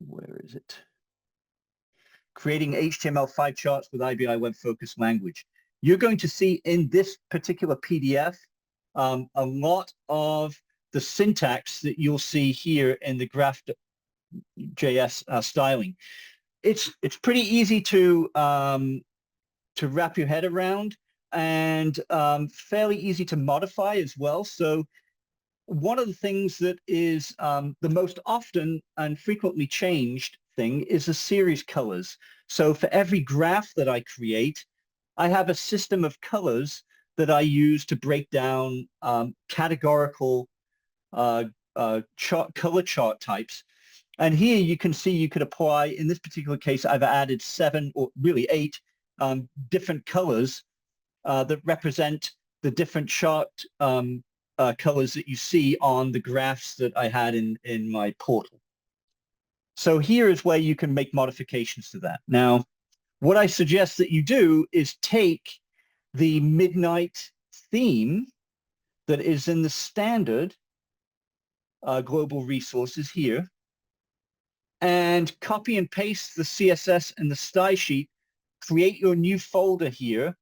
where is it? Creating HTML5 charts with IBI WebFOCUS language. You're going to see in this particular PDF a lot of the syntax that you'll see here in the graph.js styling. It's pretty easy to wrap your head around, and fairly easy to modify as well. So one of the things that is the most often and frequently changed thing is the series colors. So for every graph that I create, I have a system of colors that I use to break down categorical color chart types. And here you can see you could apply, in this particular case, I've added 7 or really 8 different colors that represent the different chart colors that you see on the graphs that I had in my portal. So here is where you can make modifications to that. Now, what I suggest that you do is take the Midnight theme that is in the standard global resources here, and copy and paste the CSS and the style sheet, create your new folder here.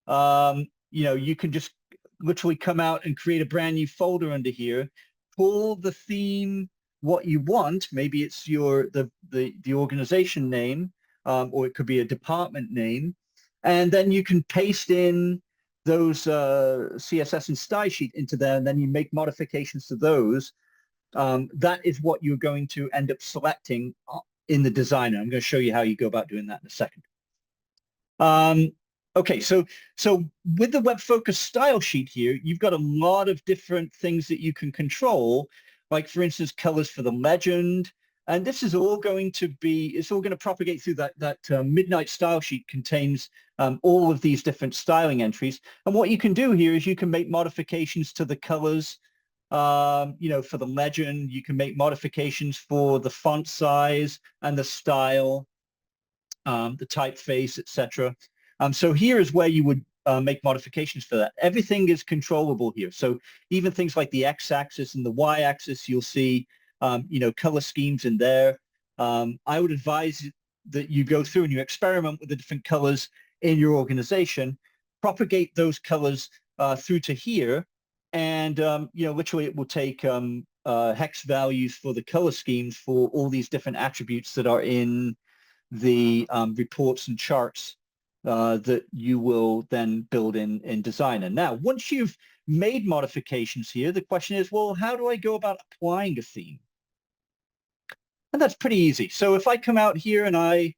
You can just literally come out and create a brand new folder under here, pull the theme what you want. Maybe it's the organization name, or it could be a department name. And then you can paste in those CSS and style sheet into there, and then you make modifications to those. That is what you're going to end up selecting in the designer. I'm going to show you how you go about doing that in a second. Okay, so with the WebFOCUS style sheet here, you've got a lot of different things that you can control, like for instance, colors for the legend. And this is all going to be, it's all going to propagate through that midnight style sheet contains all of these different styling entries. And what you can do here is you can make modifications to the colors, for the legend. You can make modifications for the font size and the style, the typeface, etc. So here is where you would make modifications for that. Everything is controllable here. So even things like the x-axis and the y-axis, you'll see, color schemes in there. I would advise that you go through and you experiment with the different colors in your organization, propagate those colors through to here, and literally it will take hex values for the color schemes for all these different attributes that are in the reports and charts that you will then build in Designer. Now, once you've made modifications here, the question is, well, how do I go about applying a theme? And that's pretty easy. So if I come out here and I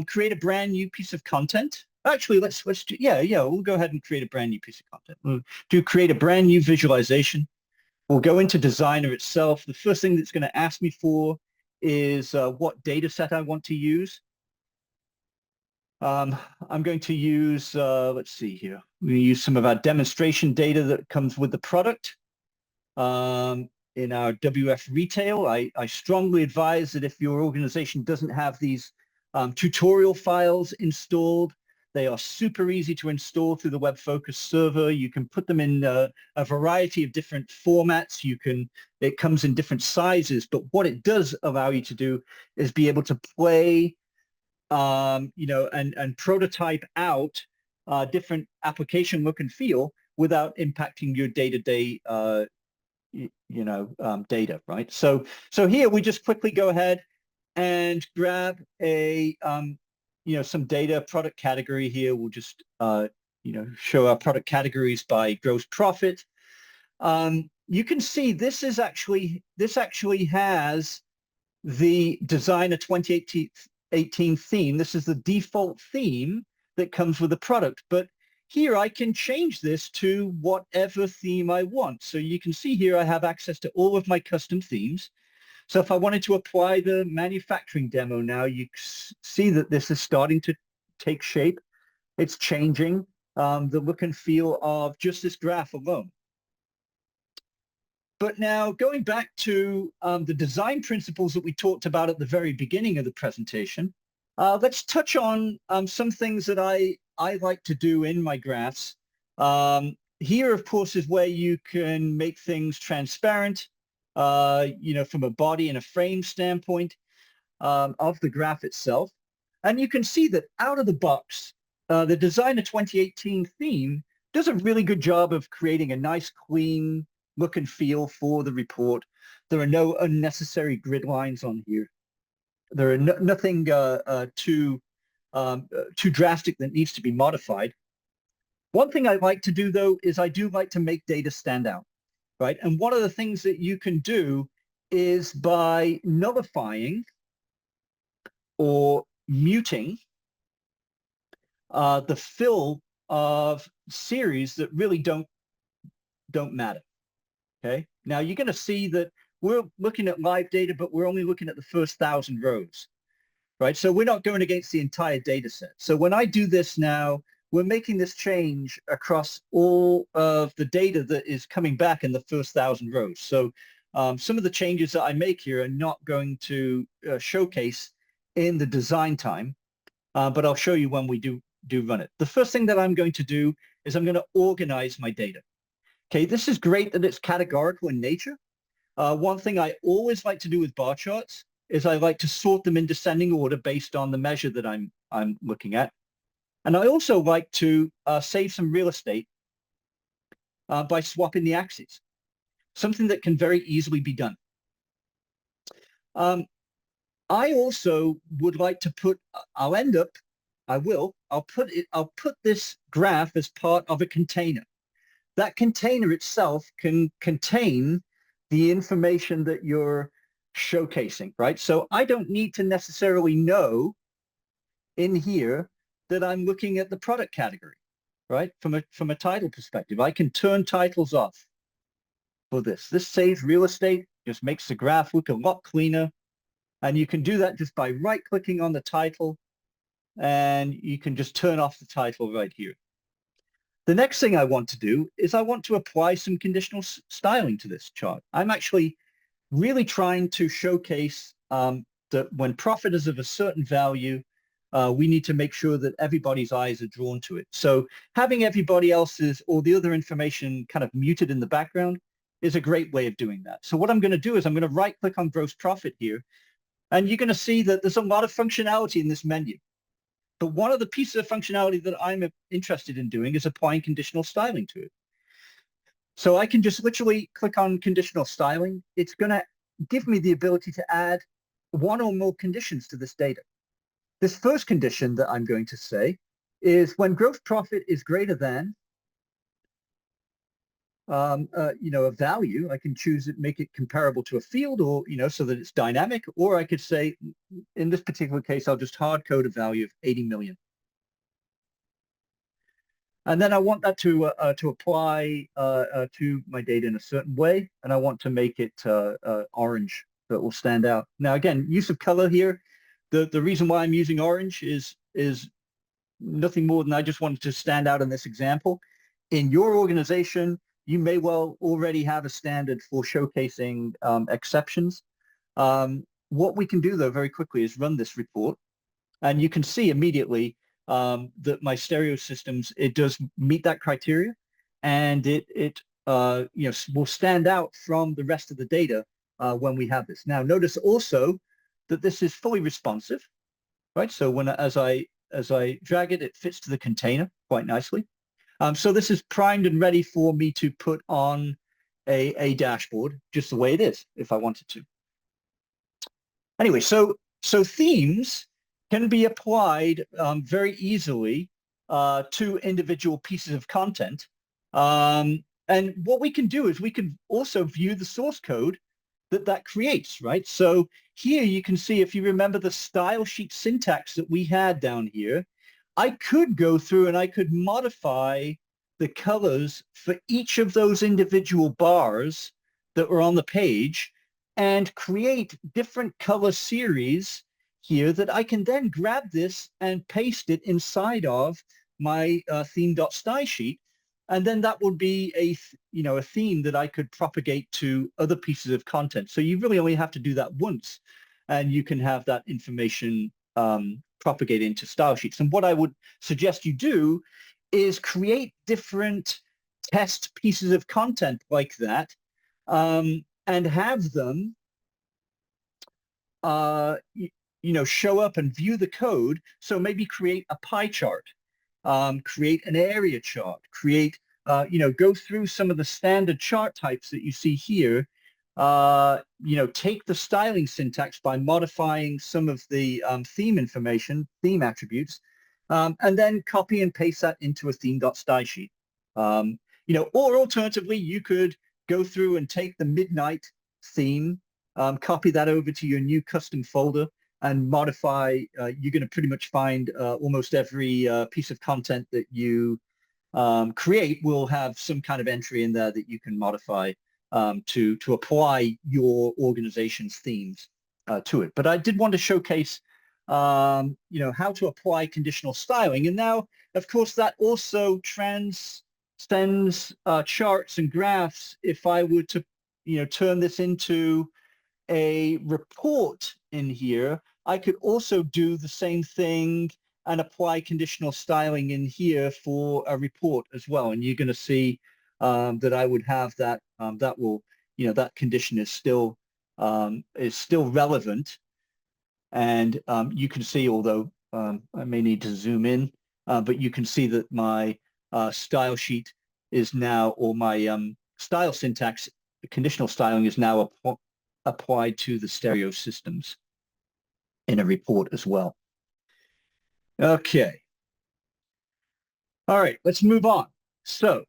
create a brand new piece of content, actually, let's do, we'll go ahead and create a brand new piece of content. We'll create a brand new visualization. We'll go into Designer itself. The first thing that's going to ask me for is what data set I want to use. I'm going to use, let's see here. We use some of our demonstration data that comes with the product. In our WF retail, I strongly advise that if your organization doesn't have these tutorial files installed, they are super easy to install through the WebFOCUS server. You can put them in a variety of different formats. It comes in different sizes, but what it does allow you to do is be able to play and prototype out different application look and feel without impacting your day-to-day, data, right? So here we just quickly go ahead and grab some data product category here. We'll just, show our product categories by gross profit. You can see this actually has the Designer 2018 theme. This is the default theme that comes with the product. But here I can change this to whatever theme I want. So you can see here I have access to all of my custom themes. So if I wanted to apply the manufacturing demo now, you see that this is starting to take shape. It's changing the look and feel of just this graph alone. But now going back to the design principles that we talked about at the very beginning of the presentation, let's touch on some things that I like to do in my graphs. Here, of course, is where you can make things transparent, from a body and a frame standpoint of the graph itself. And you can see that out of the box, the Designer 2018 theme does a really good job of creating a nice, clean look and feel for the report. There are no unnecessary grid lines on here. There are nothing too drastic that needs to be modified. One thing I like to do, though, is I do like to make data stand out, right? And one of the things that you can do is by nullifying or muting the fill of series that really don't matter. Okay, now you're going to see that we're looking at live data, but we're only looking at the first 1,000 rows, right? So we're not going against the entire data set. So when I do this now, we're making this change across all of the data that is coming back in the first 1,000 rows. So some of the changes that I make here are not going to showcase in the design time, but I'll show you when we do run it. The first thing that I'm going to do is I'm going to organize my data. Okay, this is great that it's categorical in nature. One thing I always like to do with bar charts is I like to sort them in descending order based on the measure that I'm looking at. And I also like to save some real estate by swapping the axes, something that can very easily be done. I also would like to put, I'll put this graph as part of a container. That container itself can contain the information that you're showcasing, right? So I don't need to necessarily know in here that I'm looking at the product category. right? From a title perspective, I can turn titles off for this. This saves real estate, just makes the graph look a lot cleaner. And you can do that just by right-clicking on the title, and you can just turn off the title right here. The next thing I want to do is I want to apply some conditional styling to this chart. I'm actually really trying to showcase that when profit is of a certain value, we need to make sure that everybody's eyes are drawn to it. So having everybody else's or the other information kind of muted in the background is a great way of doing that. So what I'm going to do is I'm going to right-click on gross profit here, and you're going to see that there's a lot of functionality in this menu. But one of the pieces of functionality that I'm interested in doing is applying conditional styling to it. So I can just literally click on conditional styling. It's going to give me the ability to add one or more conditions to this data. This first condition that I'm going to say is when gross profit is greater than a value. I can choose it, make it comparable to a field, or so that it's dynamic. Or I could say, in this particular case, I'll just hard code a value of 80 million. And then I want that to apply to my data in a certain way, and I want to make it orange, so it will stand out. Now, again, use of color here. The reason why I'm using orange is nothing more than I just wanted to stand out in this example. In your organization, you may well already have a standard for showcasing exceptions. What we can do, though, very quickly is run this report, and you can see immediately that my stereo systems, it does meet that criteria, and it will stand out from the rest of the data when we have this. Now, notice also that this is fully responsive, right? So as I drag it, it fits to the container quite nicely. So this is primed and ready for me to put on a dashboard just the way it is if I wanted to. Anyway, so themes can be applied very easily to individual pieces of content. And what we can do is we can also view the source code that creates, right? So here you can see, if you remember the style sheet syntax that we had down here, I could go through and I could modify the colors for each of those individual bars that were on the page and create different color series here that I can then grab this and paste it inside of my theme.style sheet. And then that would be a theme that I could propagate to other pieces of content. So you really only have to do that once, and you can have that information propagate into style sheets. And what I would suggest you do is create different test pieces of content like that, and have them show up and view the code. So maybe create a pie chart, create an area chart, create, go through some of the standard chart types that you see here, take the styling syntax by modifying some of the theme information, theme attributes, and then copy and paste that into a theme.style sheet. Or alternatively, you could go through and take the midnight theme, copy that over to your new custom folder, and modify. You're going to pretty much find almost every piece of content that you create will have some kind of entry in there that you can modify to apply your organization's themes to it. But I did want to showcase how to apply conditional styling. And now, of course, that also transcends charts and graphs. If I were to turn this into a report in here, I could also do the same thing and apply conditional styling in here for a report as well. And you're going to see that I would have that, that condition is still relevant. And you can see, although I may need to zoom in, but you can see that my style sheet is now, or my style syntax, conditional styling is now applied to the stereo systems in a report as well. Okay. All right, let's move on. So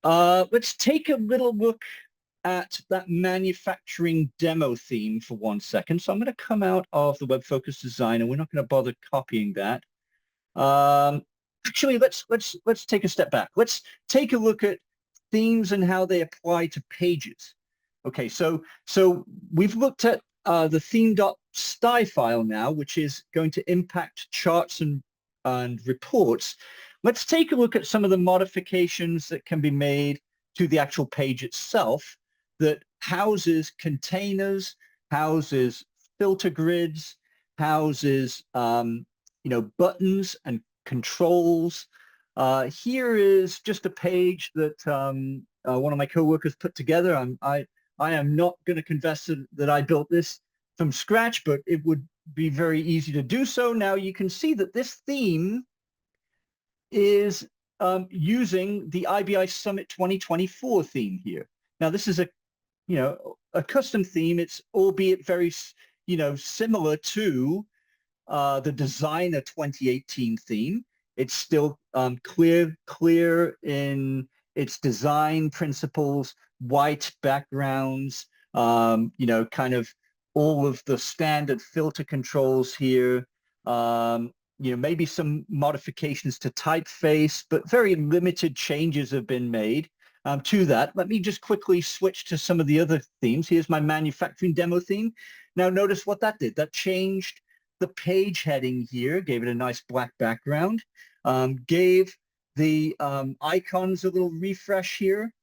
let's take a little look at that manufacturing demo theme for 1 second. So I'm going to come out of the WebFOCUS Designer. We're not going to bother copying that. actually, let's take a step back. Let's take a look at themes and how they apply to pages. Okay, so we've looked at the theme.sty file now, which is going to impact charts and reports. Let's take a look at some of the modifications that can be made to the actual page itself that houses containers, houses filter grids, houses buttons and controls. Here is just a page that one of my coworkers put together. I am not going to confess that I built this from scratch, but it would be very easy to do so. Now you can see that this theme is using the IBI Summit 2024 theme here. Now this is a custom theme. It's albeit very similar to the Designer 2018 theme. It's still clear in its design principles, white backgrounds, kind of all of the standard filter controls here. Maybe some modifications to typeface, but very limited changes have been made to that. Let me just quickly switch to some of the other themes. Here's my manufacturing demo theme. Now notice what that did. That changed the page heading here, gave it a nice black background, gave the icons a little refresh here.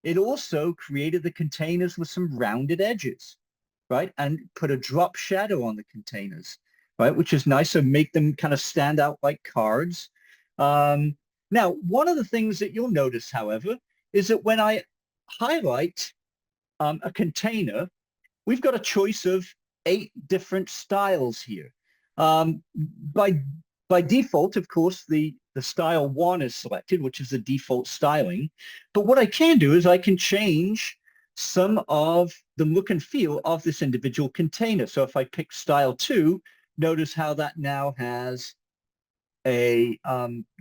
It also created the containers with some rounded edges, right? And put a drop shadow on the containers, right? Which is nice, so make them kind of stand out like cards. Now, one of the things that you'll notice, however, is that when I highlight a container, we've got a choice of 8 different styles here. By default, of course, the style 1 is selected, which is the default styling. But what I can do is I can change some of the look and feel of this individual container. So if I pick style 2, notice how that now has a,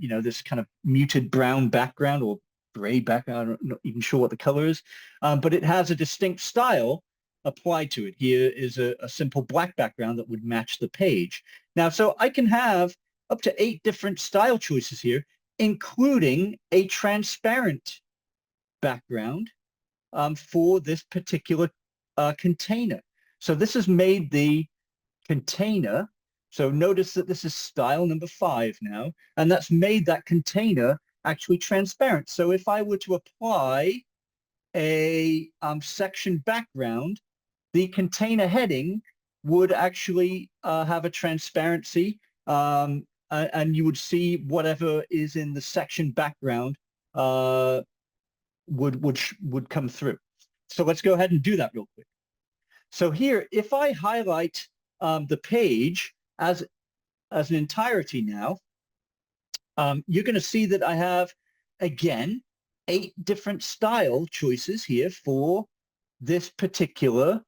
this kind of muted brown background or gray background. I'm not even sure what the color is, but it has a distinct style applied to it. Here is a simple black background that would match the page. Now, so I can have up to 8 different style choices here, including a transparent background for this particular container. So this has made the container, so notice that this is style number 5 now, and that's made that container actually transparent. So if I were to apply a section background, the container heading would actually have a transparency, and you would see whatever is in the section background would come through. So let's go ahead and do that real quick. So here, if I highlight the page as an entirety now, you're going to see that I have, again, 8 different style choices here for this particular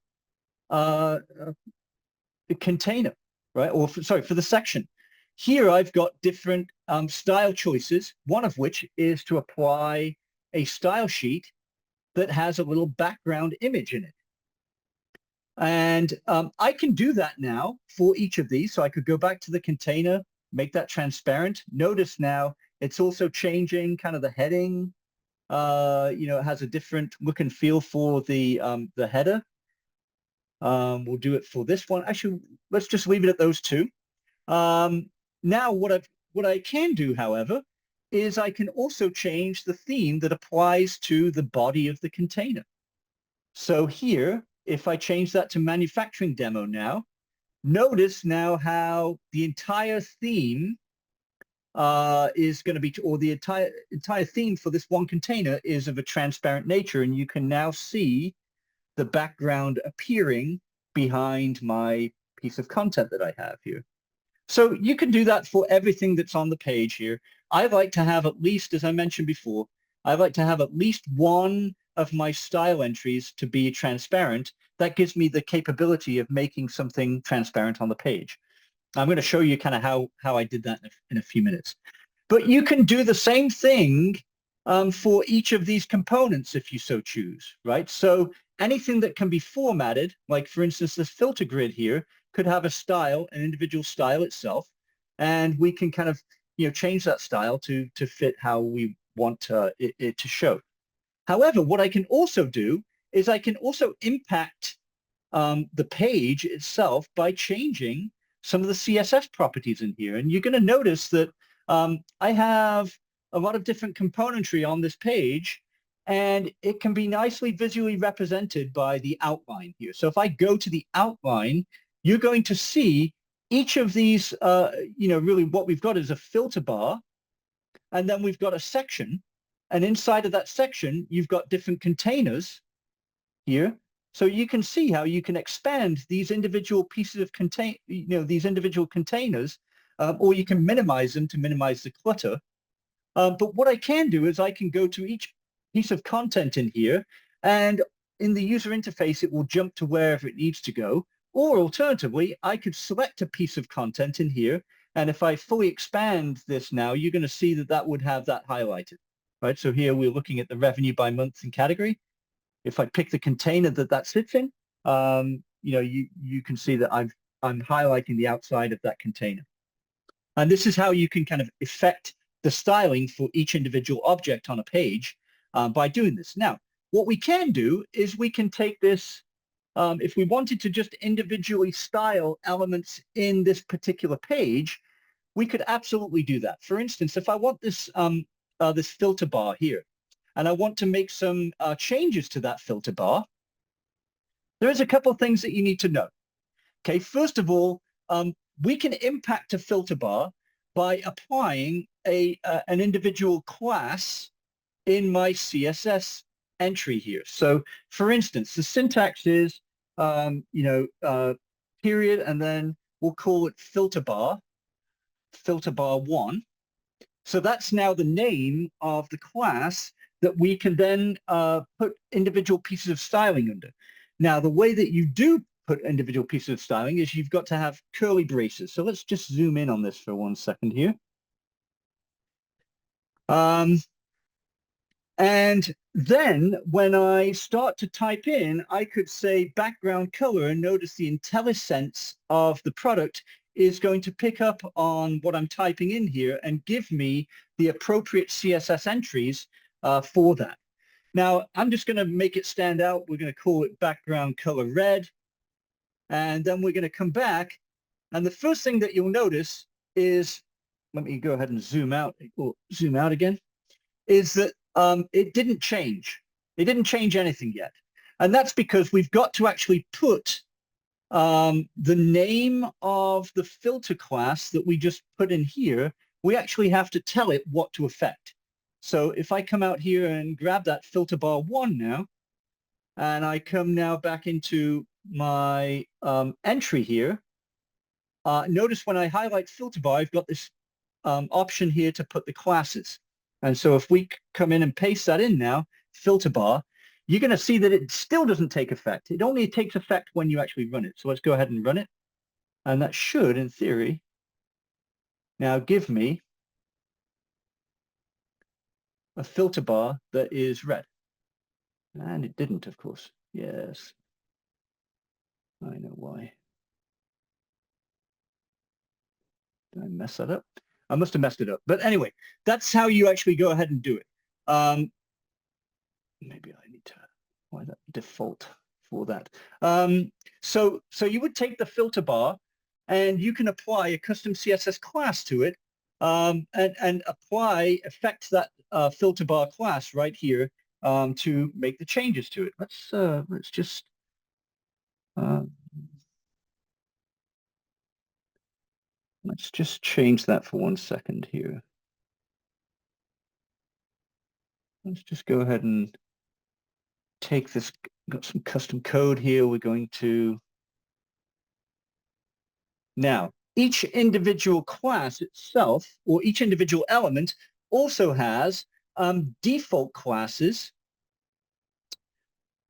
container, right? Or for the section. Here I've got different style choices, one of which is to apply a style sheet that has a little background image in it. And I can do that now for each of these. So I could go back to the container, make that transparent. Notice now it's also changing kind of the heading. It has a different look and feel for the header. We'll do it for this one. Actually, let's just leave it at those 2. Now, what I can do, however, is I can also change the theme that applies to the body of the container. So here, if I change that to manufacturing demo now, notice now how the entire theme is going to be, or the entire theme for this one container is of a transparent nature, and you can now see the background appearing behind my piece of content that I have here. So you can do that for everything that's on the page here. I like to have at least, as I mentioned before, I like to have at least one of my style entries to be transparent. That gives me the capability of making something transparent on the page. I'm going to show you kind of how I did that in a few minutes. But you can do the same thing for each of these components if you so choose, right? So anything that can be formatted, like for instance, this filter grid here, could have a style, an individual style itself. And we can kind of, change that style to fit how we want it to show. However, what I can also do is I can also impact the page itself by changing some of the CSS properties in here. And you're going to notice that I have a lot of different componentry on this page, and it can be nicely visually represented by the outline here. So if I go to the outline, you're going to see each of these, really what we've got is a filter bar, and then we've got a section. And inside of that section, you've got different containers here. So you can see how you can expand these individual pieces of these individual containers, or you can minimize them to minimize the clutter. But what I can do is I can go to each piece of content in here, and in the user interface, it will jump to wherever it needs to go. Or alternatively, I could select a piece of content in here, and if I fully expand this now, you're going to see that that would have that highlighted, right? So here we're looking at the revenue by month and category. If I pick the container that sits in, you can see that I'm highlighting the outside of that container. And this is how you can kind of affect the styling for each individual object on a page by doing this. Now, what we can do is we can take this, if we wanted to just individually style elements in this particular page, we could absolutely do that. For instance, if I want this, this filter bar here, and I want to make some changes to that filter bar, there's a couple of things that you need to know. Okay, first of all, we can impact a filter bar by applying an individual class in my CSS entry here. So, for instance, the syntax is, period, and then we'll call it filter bar 1. So that's now the name of the class that we can then put individual pieces of styling under. Now, the way that you do put individual pieces of styling is you've got to have curly braces. So let's just zoom in on this for 1 second here. And then when I start to type in, I could say background color, and notice the IntelliSense of the product is going to pick up on what I'm typing in here and give me the appropriate CSS entries for that. Now, I'm just going to make it stand out. We're going to call it background color red. And then we're going to come back. And the first thing that you'll notice is, let me go ahead and zoom out, or zoom out again, is that it didn't change. It didn't change anything yet. And that's because we've got to actually put the name of the filter class that we just put in here. We actually have to tell it what to affect. So if I come out here and grab that filter bar 1 now, and I come now back into my entry here, notice when I highlight filter bar, I've got this option here to put the classes. And so if we come in and paste that in now, filter bar, you're going to see that it still doesn't take effect. It only takes effect when you actually run it. So let's go ahead and run it. And that should, in theory, now give me a filter bar that is red. And it didn't, of course. Yes. I know why. Did I mess that up? I must have messed it up. But anyway, that's how you actually go ahead and do it. Maybe I need to apply that default for that. So you would take the filter bar and you can apply a custom CSS class to it and affect that filter bar class right here to make the changes to it. Let's just change that for 1 second here. Let's just go ahead and take this, got some custom code here. We're going to, now, each individual class itself, or each individual element, also has default classes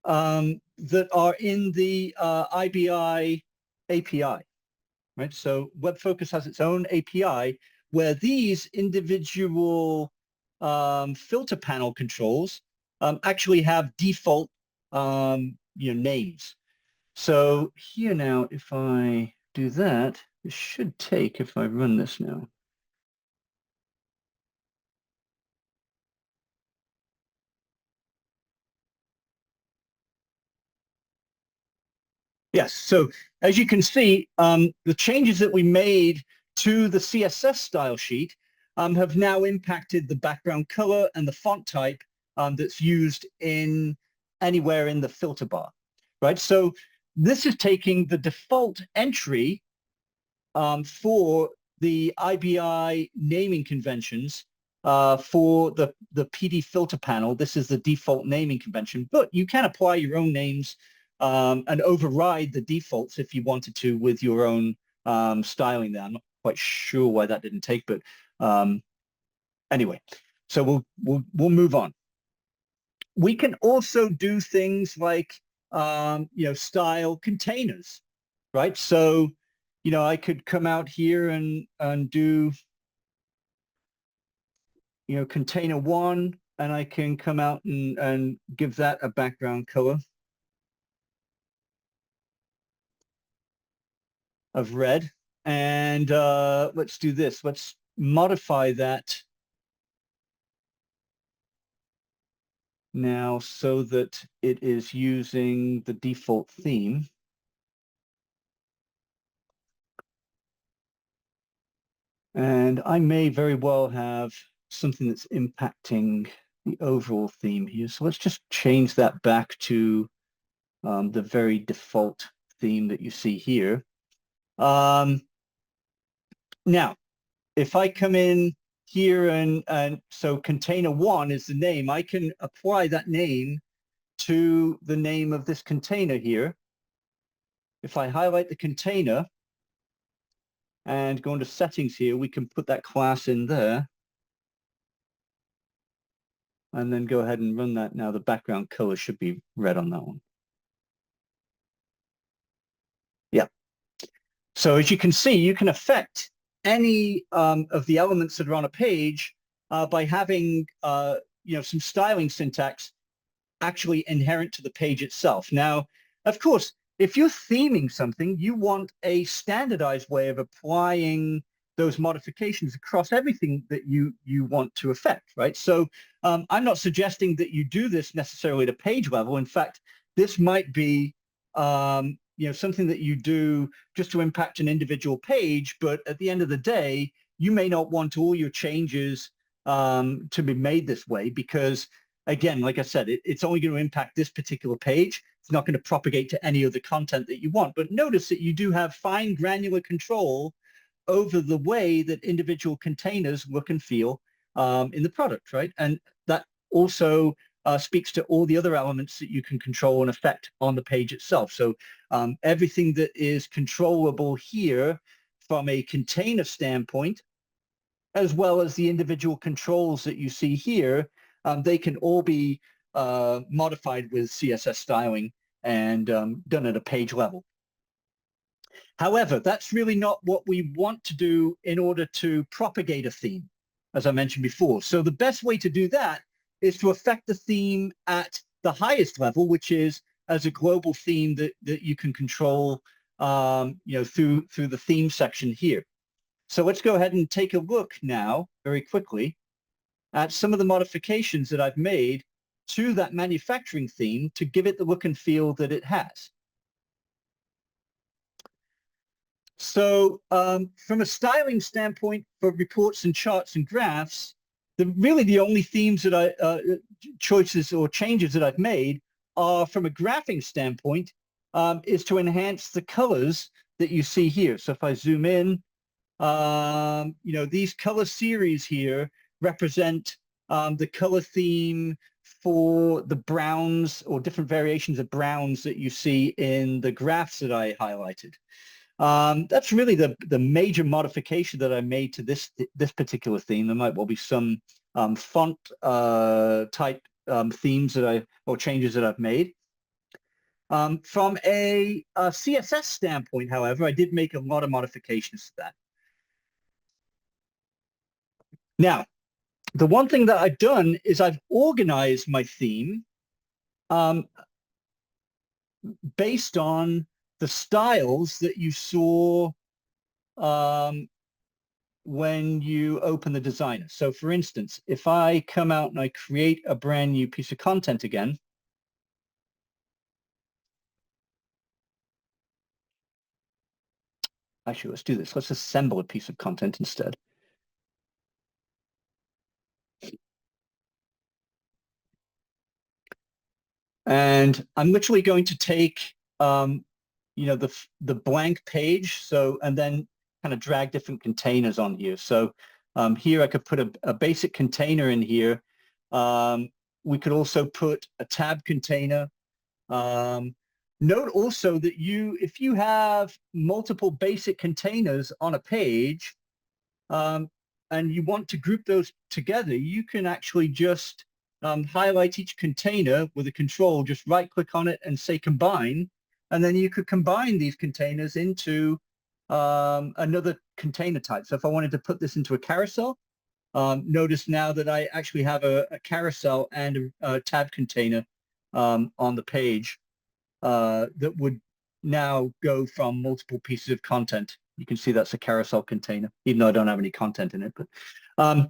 that are in the IBI API, right? So WebFOCUS has its own API where these individual filter panel controls actually have default names. So here now, if I do that, it should take, if I run this now, Yes. So as you can see, the changes that we made to the CSS style sheet have now impacted the background color and the font type that's used in anywhere in the filter bar, right? So this is taking the default entry for the IBI naming conventions for the PD filter panel. This is the default naming convention, but you can apply your own names and override the defaults if you wanted to with your own styling there. I'm not quite sure why that didn't take, but anyway, so we'll move on. We can also do things like style containers, right? So I could come out here and do container one, and I can come out and give that a background color of red. And let's do this. Let's modify that now so that it is using the default theme. And I may very well have something that's impacting the overall theme here. So let's just change that back to the very default theme that you see here. Now, if I come in here and so container one is the name, I can apply that name to the name of this container here. If I highlight the container and go into settings here, we can put that class in there and then go ahead and run that. Now the background color should be red on that one. Yeah. So as you can see, you can affect any of the elements that are on a page by having some styling syntax actually inherent to the page itself. Now, of course, if you're theming something, you want a standardized way of applying those modifications across everything that you want to affect, right? So I'm not suggesting that you do this necessarily at a page level. In fact, this might be something that you do just to impact an individual page, but at the end of the day, you may not want all your changes to be made this way because, again, like I said, it's only going to impact this particular page. It's not going to propagate to any of the content that you want. But notice that you do have fine granular control over the way that individual containers look and feel in the product, right? And that also speaks to all the other elements that you can control and affect on the page itself. So everything that is controllable here from a container standpoint, as well as the individual controls that you see here, they can all be modified with CSS styling and done at a page level. However, that's really not what we want to do in order to propagate a theme, as I mentioned before. So the best way to do that is to affect the theme at the highest level, which is as a global theme that you can control through the theme section here. So let's go ahead and take a look now very quickly at some of the modifications that I've made to that manufacturing theme to give it the look and feel that it has. So from a styling standpoint for reports and charts and graphs, really the only themes that choices or changes that I've made are from a graphing standpoint is to enhance the colors that you see here. So if I zoom in, these color series here represent the color theme for the browns or different variations of browns that you see in the graphs that I highlighted. That's really the major modification that I made to this particular theme. There might well be some font type themes or changes that I've made. From a CSS standpoint, however, I did make a lot of modifications to that. Now, the one thing that I've done is I've organized my theme based on the styles that you saw when you open the designer. So for instance, if I come out and I create a brand new piece of content again, actually, let's do this. Let's assemble a piece of content instead. And I'm literally going to take, the blank page. So, and then kind of drag different containers on here. So here I could put a basic container in here. We could also put a tab container. Note also that if you have multiple basic containers on a page, and you want to group those together, you can actually just highlight each container with a control, just right click on it and say combine, and then you could combine these containers into another container type. So if I wanted to put this into a carousel, notice now that I actually have a carousel and a tab container on the page that would now go from multiple pieces of content. You can see that's a carousel container, even though I don't have any content in it. But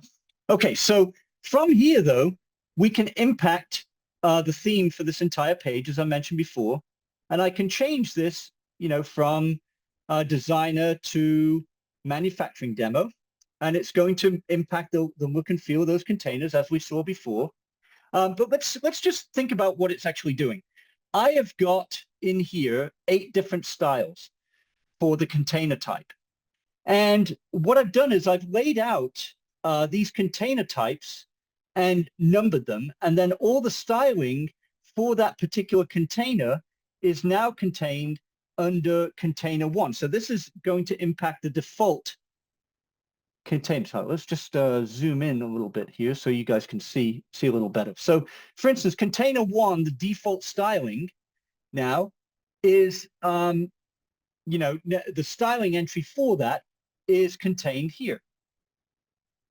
okay, so from here, though, we can impact the theme for this entire page, as I mentioned before, and I can change this, from designer to manufacturing demo, and it's going to impact the look and feel of those containers, as we saw before. But let's just think about what it's actually doing. I have got in here 8 different styles for the container type. And what I've done is I've laid out these container types and numbered them. And then all the styling for that particular container is now contained under container 1. So this is going to impact the default container type. Let's just zoom in a little bit here so you guys can see a little better. So for instance, container 1, the default styling now is, the styling entry for that is contained here.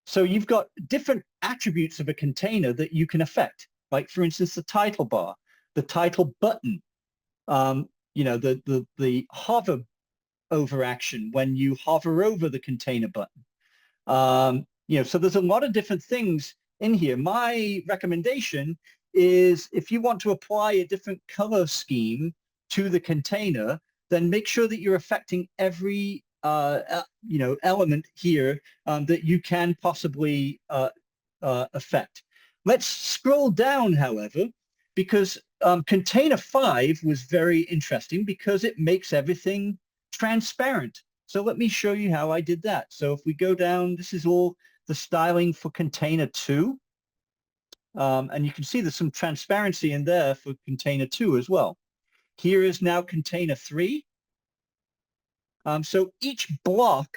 So you've got different attributes of a container that you can affect, like for instance, the title bar, the title button, the hover over action when you hover over the container button. So there's a lot of different things in here. My recommendation is if you want to apply a different color scheme to the container, then make sure that you're affecting every element here that you can possibly affect. Let's scroll down, however, because container 5 was very interesting because it makes everything transparent. So let me show you how I did that. So if we go down, this is all the styling for container 2. And you can see there's some transparency in there for container 2 as well. Here is now container 3. So each block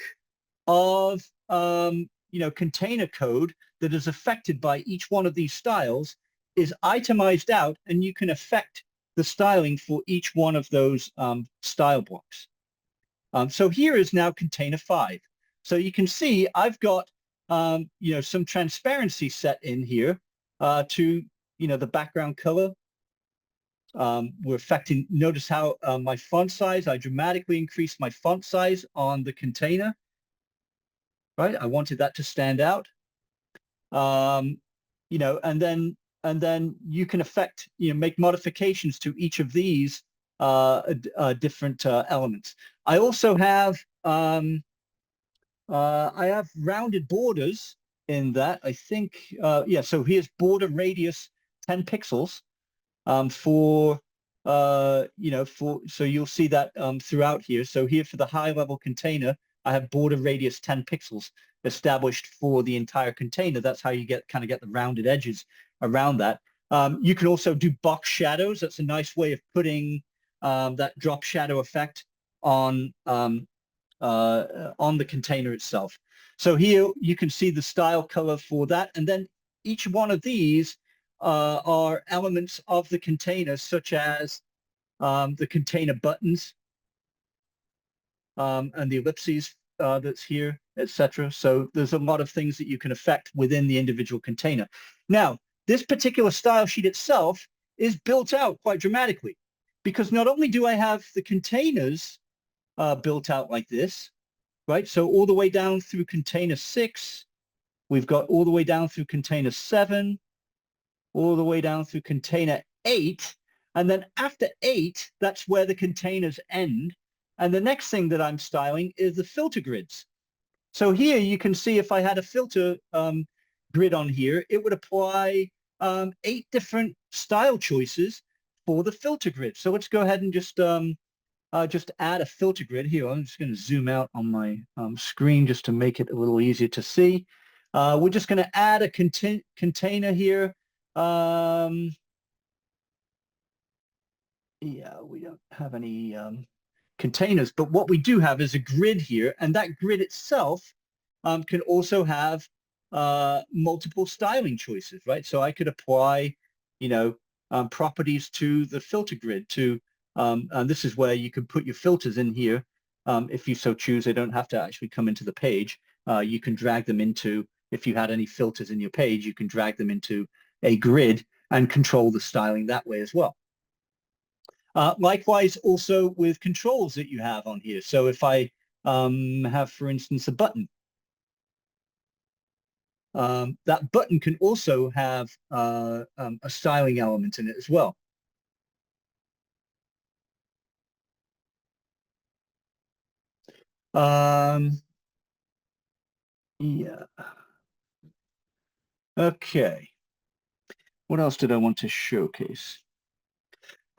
of container code that is affected by each one of these styles is itemized out, and you can affect the styling for each one of those style blocks. So here is now container 5. So you can see I've got some transparency set in here to the background color. We're affecting, notice how my font size, I dramatically increased my font size on the container, right? I wanted that to stand out. And then you can affect, make modifications to each of these different elements. I also have, I have rounded borders in that, I think, so here's border radius 10 pixels. So you'll see that throughout here. So here for the high level container, I have border radius 10 pixels established for the entire container. That's how you kind of get the rounded edges around that. You can also do box shadows. That's a nice way of putting that drop shadow effect on the container itself. So here you can see the style color for that. And then each one of these are elements of the container, such as the container buttons and the ellipses that's here, etc. So there's a lot of things that you can affect within the individual container. Now, this particular style sheet itself is built out quite dramatically, because not only do I have the containers built out like this, right? So all the way down through container 6, we've got all the way down through container 7, all the way down through container 8. And then after 8, that's where the containers end. And the next thing that I'm styling is the filter grids. So here you can see if I had a filter grid on here, it would apply 8 different style choices for the filter grid. So let's go ahead and just add a filter grid here. I'm just going to zoom out on my screen just to make it a little easier to see. We're just going to add a container here. Yeah, we don't have any containers, but what we do have is a grid here, and that grid itself can also have multiple styling choices, right? So I could apply, properties to the filter grid and this is where you can put your filters in here. If you so choose, they don't have to actually come into the page. You can drag them into, if you had any filters in your page, you can drag them into a grid and control the styling that way as well. Likewise, also with controls that you have on here. So if I have, for instance, a button, that button can also have a styling element in it as well. Yeah. Okay. What else did I want to showcase?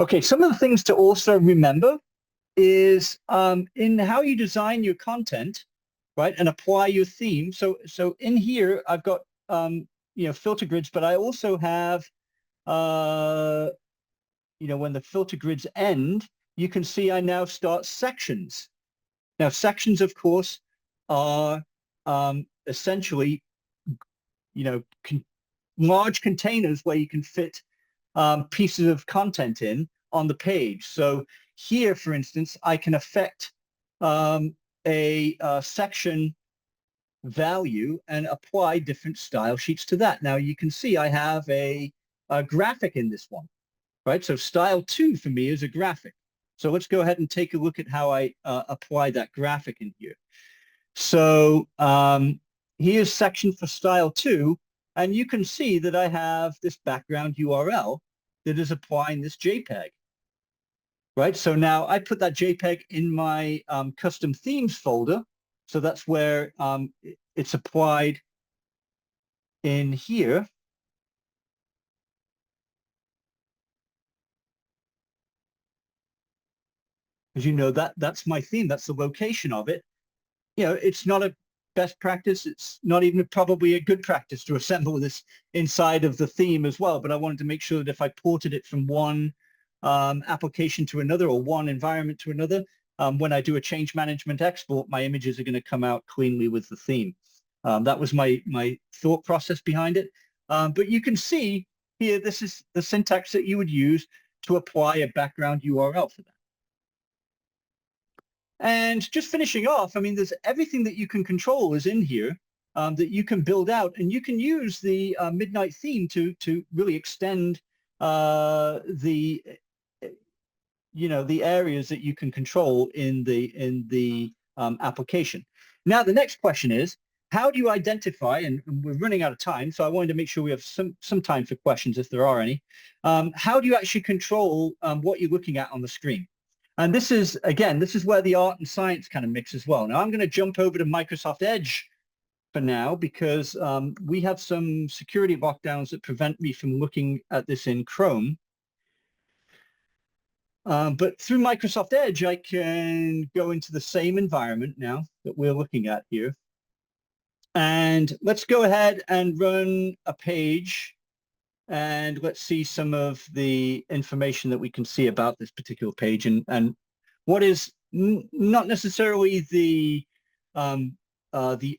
Okay, some of the things to also remember is in how you design your content, right, and apply your theme. So in here, I've got filter grids, but I also have when the filter grids end, you can see I now start sections. Now, sections, of course, are essentially large containers where you can fit pieces of content in on the page. So here, for instance, I can affect a section value and apply different style sheets to that. Now you can see I have a graphic in this one, right? So style 2 for me is a graphic. So let's go ahead and take a look at how I apply that graphic in here. So here's section for style 2, and you can see that I have this background URL that is applying this JPEG, right? So now I put that JPEG in my custom themes folder. So that's where it's applied in here. As you know, that's my theme. That's the location of it. It's not a best practice. It's not even probably a good practice to assemble this inside of the theme as well. But I wanted to make sure that if I ported it from one application to another or one environment to another, when I do a change management export, my images are going to come out cleanly with the theme. That was my thought process behind it. But you can see here, this is the syntax that you would use to apply a background URL for that. And just finishing off, I mean, there's everything that you can control is in here that you can build out, and you can use the Midnight theme to really extend the areas that you can control in the application. Now, the next question is, how do you identify, and we're running out of time, so I wanted to make sure we have some time for questions if there are any. How do you actually control what you're looking at on the screen? And this is where the art and science kind of mix as well. Now I'm going to jump over to Microsoft Edge for now because we have some security lockdowns that prevent me from looking at this in Chrome. But through Microsoft Edge, I can go into the same environment now that we're looking at here. And let's go ahead and run a page. And let's see some of the information that we can see about this particular page and what is not necessarily the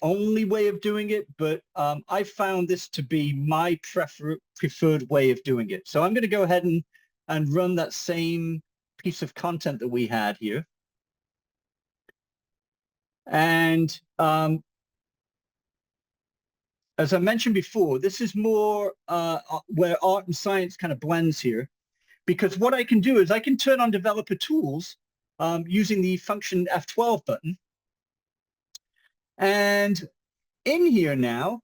only way of doing it, but I found this to be my preferred way of doing it. So I'm going to go ahead and run that same piece of content that we had here. And as I mentioned before, this is more where art and science kind of blends here, because what I can do is I can turn on developer tools using the function F12 button. And in here now,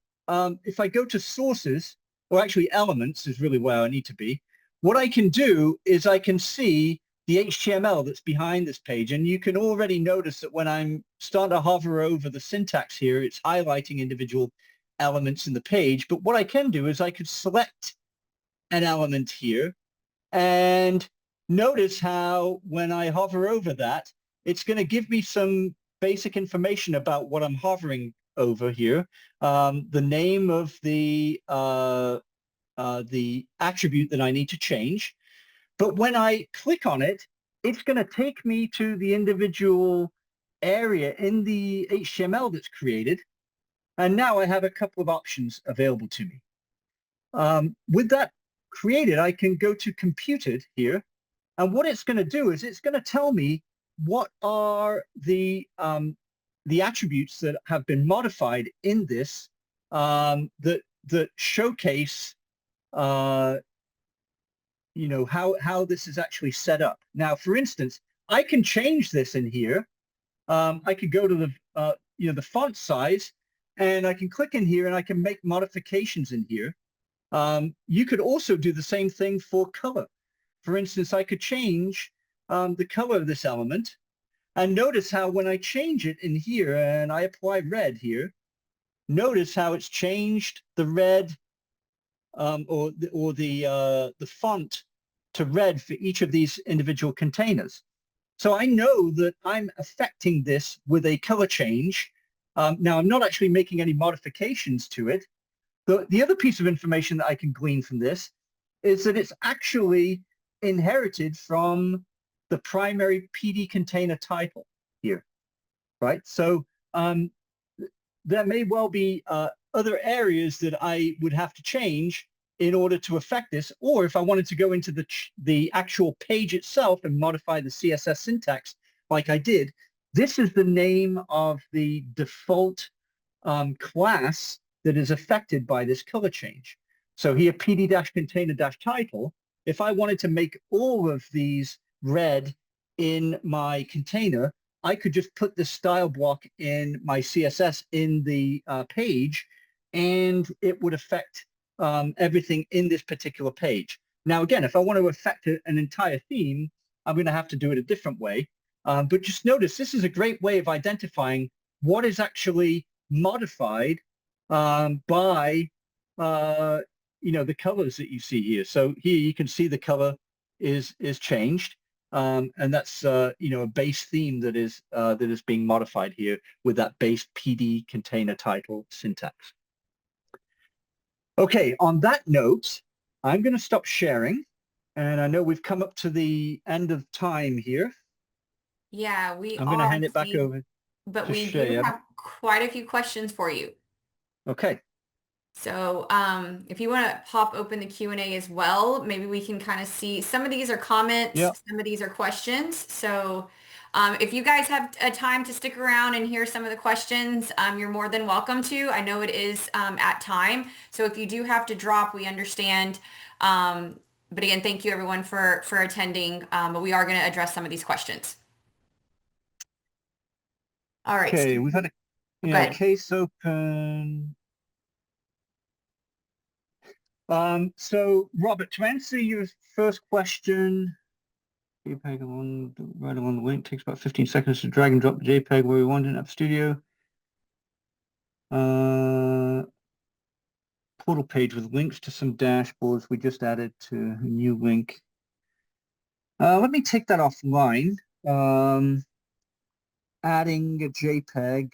if I go to sources, or actually elements is really where I need to be, what I can do is I can see the HTML that's behind this page. And you can already notice that when I'm starting to hover over the syntax here, it's highlighting individual elements in the page. But what I can do is I could select an element here and notice how when I hover over that, it's going to give me some basic information about what I'm hovering over here. The name of the attribute that I need to change. But when I click on it, it's going to take me to the individual area in the HTML that's created. And now I have a couple of options available to me. With that created, I can go to computed here. And what it's going to do is it's going to tell me what are the attributes that have been modified in this that showcase how this is actually set up. Now, for instance, I can change this in here. I could go to the font size, and I can click in here, and I can make modifications in here. You could also do the same thing for color. For instance, I could change the color of this element, and notice how when I change it in here and I apply red here, notice how it's changed the red or the font to red for each of these individual containers. So I know that I'm affecting this with a color change. Now, I'm not actually making any modifications to it. The other piece of information that I can glean from this is that it's actually inherited from the primary PD container title here, right? So there may well be other areas that I would have to change in order to affect this, or if I wanted to go into the actual page itself and modify the CSS syntax like I did, this is the name of the default class that is affected by this color change. So here, PD-container-title, if I wanted to make all of these red in my container, I could just put the style block in my CSS in the page, and it would affect everything in this particular page. Now, again, if I want to affect an entire theme, I'm going to have to do it a different way. But just notice this is a great way of identifying what is actually modified by the colors that you see here. So here you can see the color is changed, and that's a base theme that is being modified here with that base PD container title syntax. Okay, on that note, I'm going to stop sharing, and I know we've come up to the end of time here. Yeah, we I'm going to are, hand it back Steve, over but to we do Shay. have quite a few questions for you. Okay. So if you want to pop open the Q&A as well, maybe we can kind of see, some of these are comments, Yep. some of these are questions. So if you guys have a time to stick around and hear some of the questions, you're more than welcome to. I know it is at time. So if you do have to drop, we understand. But again, thank you everyone for attending. But we are going to address some of these questions. All right. Okay, Steve. we've had a case open. So Robert, to answer your first question, JPEG right along the link takes about 15 seconds to drag and drop the JPEG where we want in App Studio. Portal page with links to some dashboards we just added to a new link. Let me take that offline. Adding a JPEG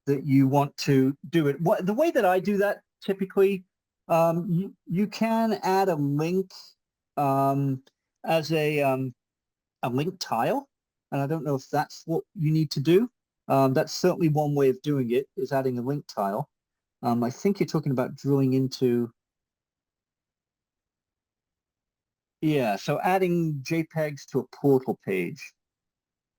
that you want to do it. The way that I do that typically, you can add a link as a link tile, and I don't know if that's what you need to do. That's certainly one way of doing it, is adding a link tile. I think you're talking about drilling into, yeah, so adding JPEGs to a portal page.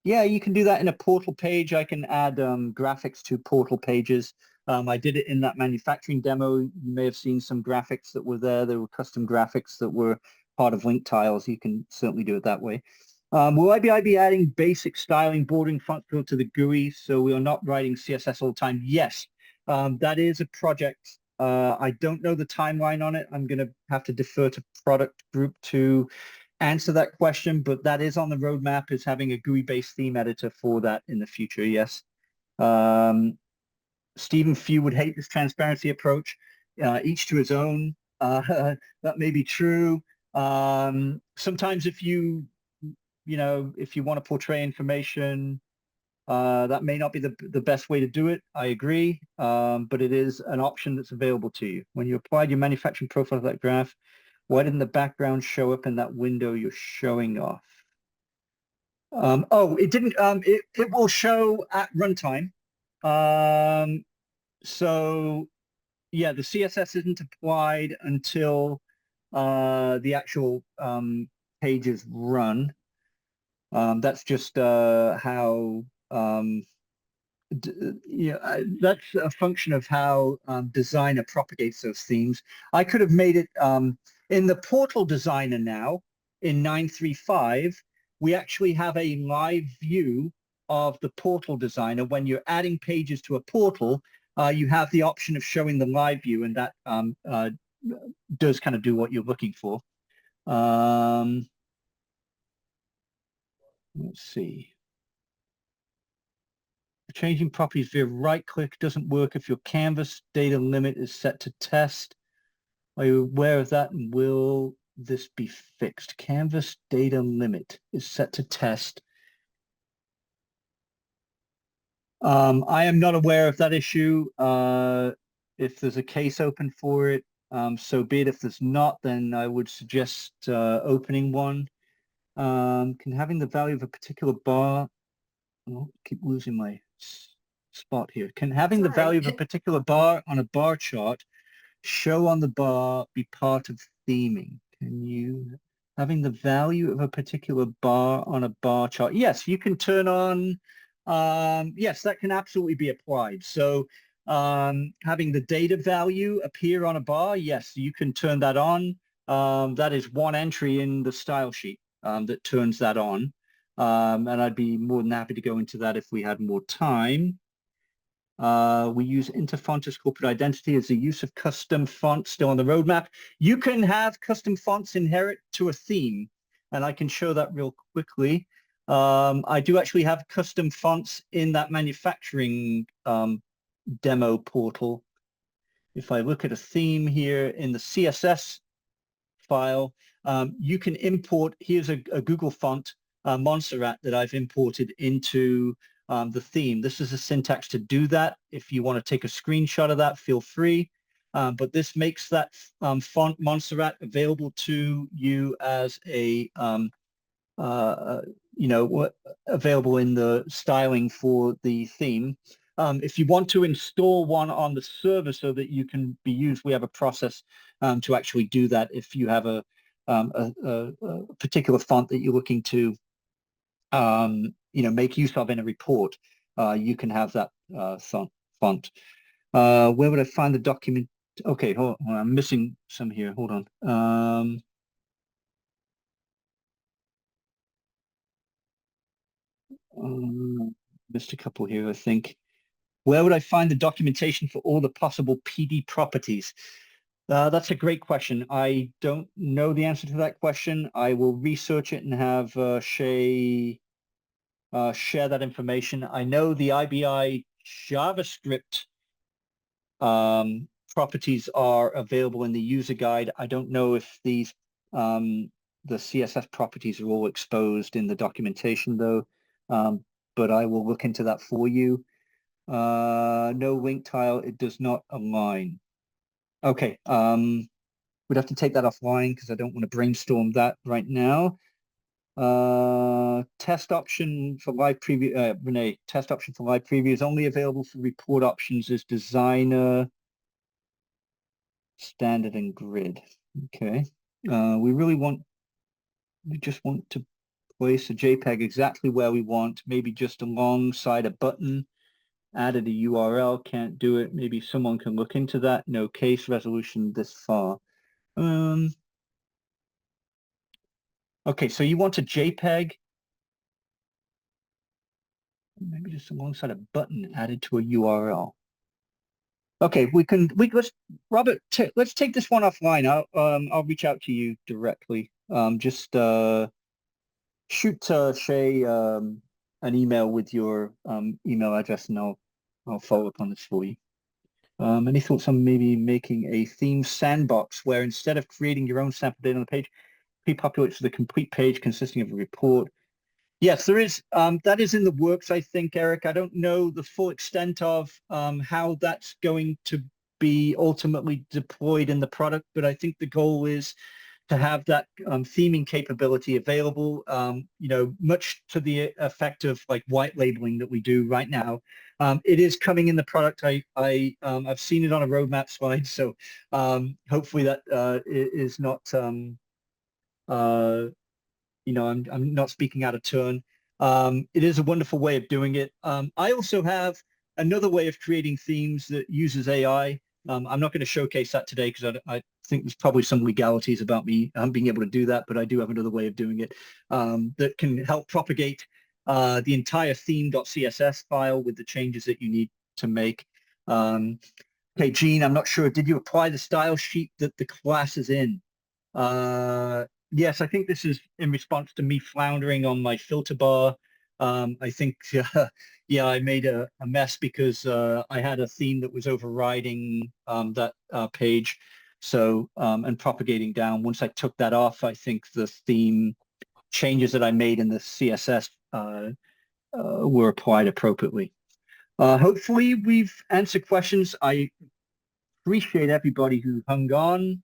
Yeah, you can do that in a portal page. I can add graphics to portal pages. I did it in that manufacturing demo. You may have seen some graphics that were there. There were custom graphics that were part of link tiles. You can certainly do it that way. Will I be adding basic styling, bordering, font fill to the GUI so we are not writing CSS all the time? Yes, that is a project. I don't know the timeline on it. I'm going to have to defer to product group to answer that question, but that is on the roadmap, is having a GUI-based theme editor for that in the future, yes. Stephen, few would hate this transparency approach. Each to his own. That may be true. Sometimes if you want to portray information, that may not be the best way to do it. I agree. But it is an option that's available to you. When you applied your manufacturing profile to that graph, why didn't the background show up in that window you're showing off? Oh, it didn't. It will show at runtime. So yeah, the CSS isn't applied until the actual pages run. That's just how that's a function of how Designer propagates those themes. I could have made it in the Portal Designer now in 9.3.5. We actually have a live view of the Portal Designer. When you're adding pages to a portal, you have the option of showing the live view, and that does kind of do what you're looking for. Let's see. Changing properties via right-click doesn't work if your canvas data limit is set to test. Are you aware of that, and will this be fixed? Canvas data limit is set to test. I am not aware of that issue. If there's a case open for it, so be it. If there's not, then I would suggest opening one. Can having the value of a particular bar, oh, keep losing my spot here. Can having the value of a particular bar on a bar chart show on the bar be part of theming? Can you, having the value of a particular bar on a bar chart? Yes, you can turn on, yes, that can absolutely be applied. So having the data value appear on a bar, yes, you can turn that on. That is one entry in the style sheet that turns that on. And I'd be more than happy to go into that if we had more time. We use interfont as corporate identity. Is the use of custom fonts still on the roadmap? You can have custom fonts inherit to a theme, and I can show that real quickly. I do actually have custom fonts in that manufacturing demo portal. If I look at a theme here in the CSS file, you can import, here's a Google font, Montserrat, that I've imported into the theme. This is a syntax to do that. If you want to take a screenshot of that, feel free. But this makes that font Montserrat available to you as a, available in the styling for the theme. If you want to install one on the server so that you can be used, we have a process to actually do that. If you have a particular font that you're looking to, make use of in a report, you can have that font. Where would I find the document? Okay, hold on, I'm missing some here. Hold on. Missed a couple here, I think. Where would I find the documentation for all the possible PD properties? That's a great question. I don't know the answer to that question. I will research it and have Shay share that information. I know the IBI JavaScript properties are available in the user guide. I don't know if these the CSS properties are all exposed in the documentation though, but I will look into that for you. No link tile, it does not align. Okay, we'd have to take that offline because I don't want to brainstorm that right now. Test option for live preview, Renee, test option for live preview is only available for report options as designer, standard, and grid. Okay, we just want to place a JPEG exactly where we want, maybe just alongside a button. Added a URL, can't do it. Maybe someone can look into that. No case resolution this far. Okay, so you want a JPEG, maybe just alongside a button added to a URL. Okay, let's Robert, let's take this one offline. I'll reach out to you directly. Just shoot Shay an email with your email address, and I'll follow up on this for you. Any thoughts on maybe making a theme sandbox where instead of creating your own sample data on the page, pre-populates the complete page consisting of a report? Yes, there is. That is in the works, I think, Eric. I don't know the full extent of how that's going to be ultimately deployed in the product, but I think the goal is to have that theming capability available, much to the effect of like white labeling that we do right now. It is coming in the product. I've seen it on a roadmap slide, so hopefully that is not uh, I'm not speaking out of turn. It is a wonderful way of doing it. I also have another way of creating themes that uses AI. I'm not going to showcase that today because I think there's probably some legalities about me being able to do that, but I do have another way of doing it that can help propagate the entire theme.css file with the changes that you need to make. Okay, Gene, I'm not sure. Did you apply the style sheet that the class is in? Yes, I think this is in response to me floundering on my filter bar. I think, yeah, I made a mess because I had a theme that was overriding that page. So, and propagating down. Once I took that off, I think the theme changes that I made in the CSS were applied appropriately. Hopefully we've answered questions. I appreciate everybody who hung on.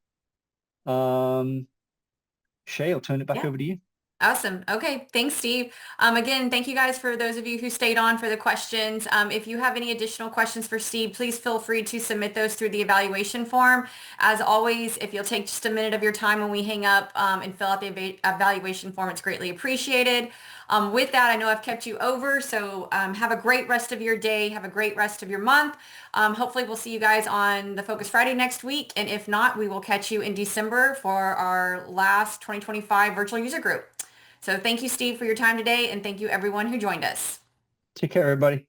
Shay, I'll turn it back Yeah. over to you. Awesome. Okay. Thanks, Steve. Again, thank you guys for those of you who stayed on for the questions. If you have any additional questions for Steve, please feel free to submit those through the evaluation form. As always, if you'll take just a minute of your time when we hang up and fill out the evaluation form, it's greatly appreciated. With that, I know I've kept you over, so have a great rest of your day. Have a great rest of your month. Hopefully, we'll see you guys on the Focus Friday next week. And if not, we will catch you in December for our last 2025 virtual user group. So thank you, Steve, for your time today, and thank you everyone who joined us. Take care, everybody.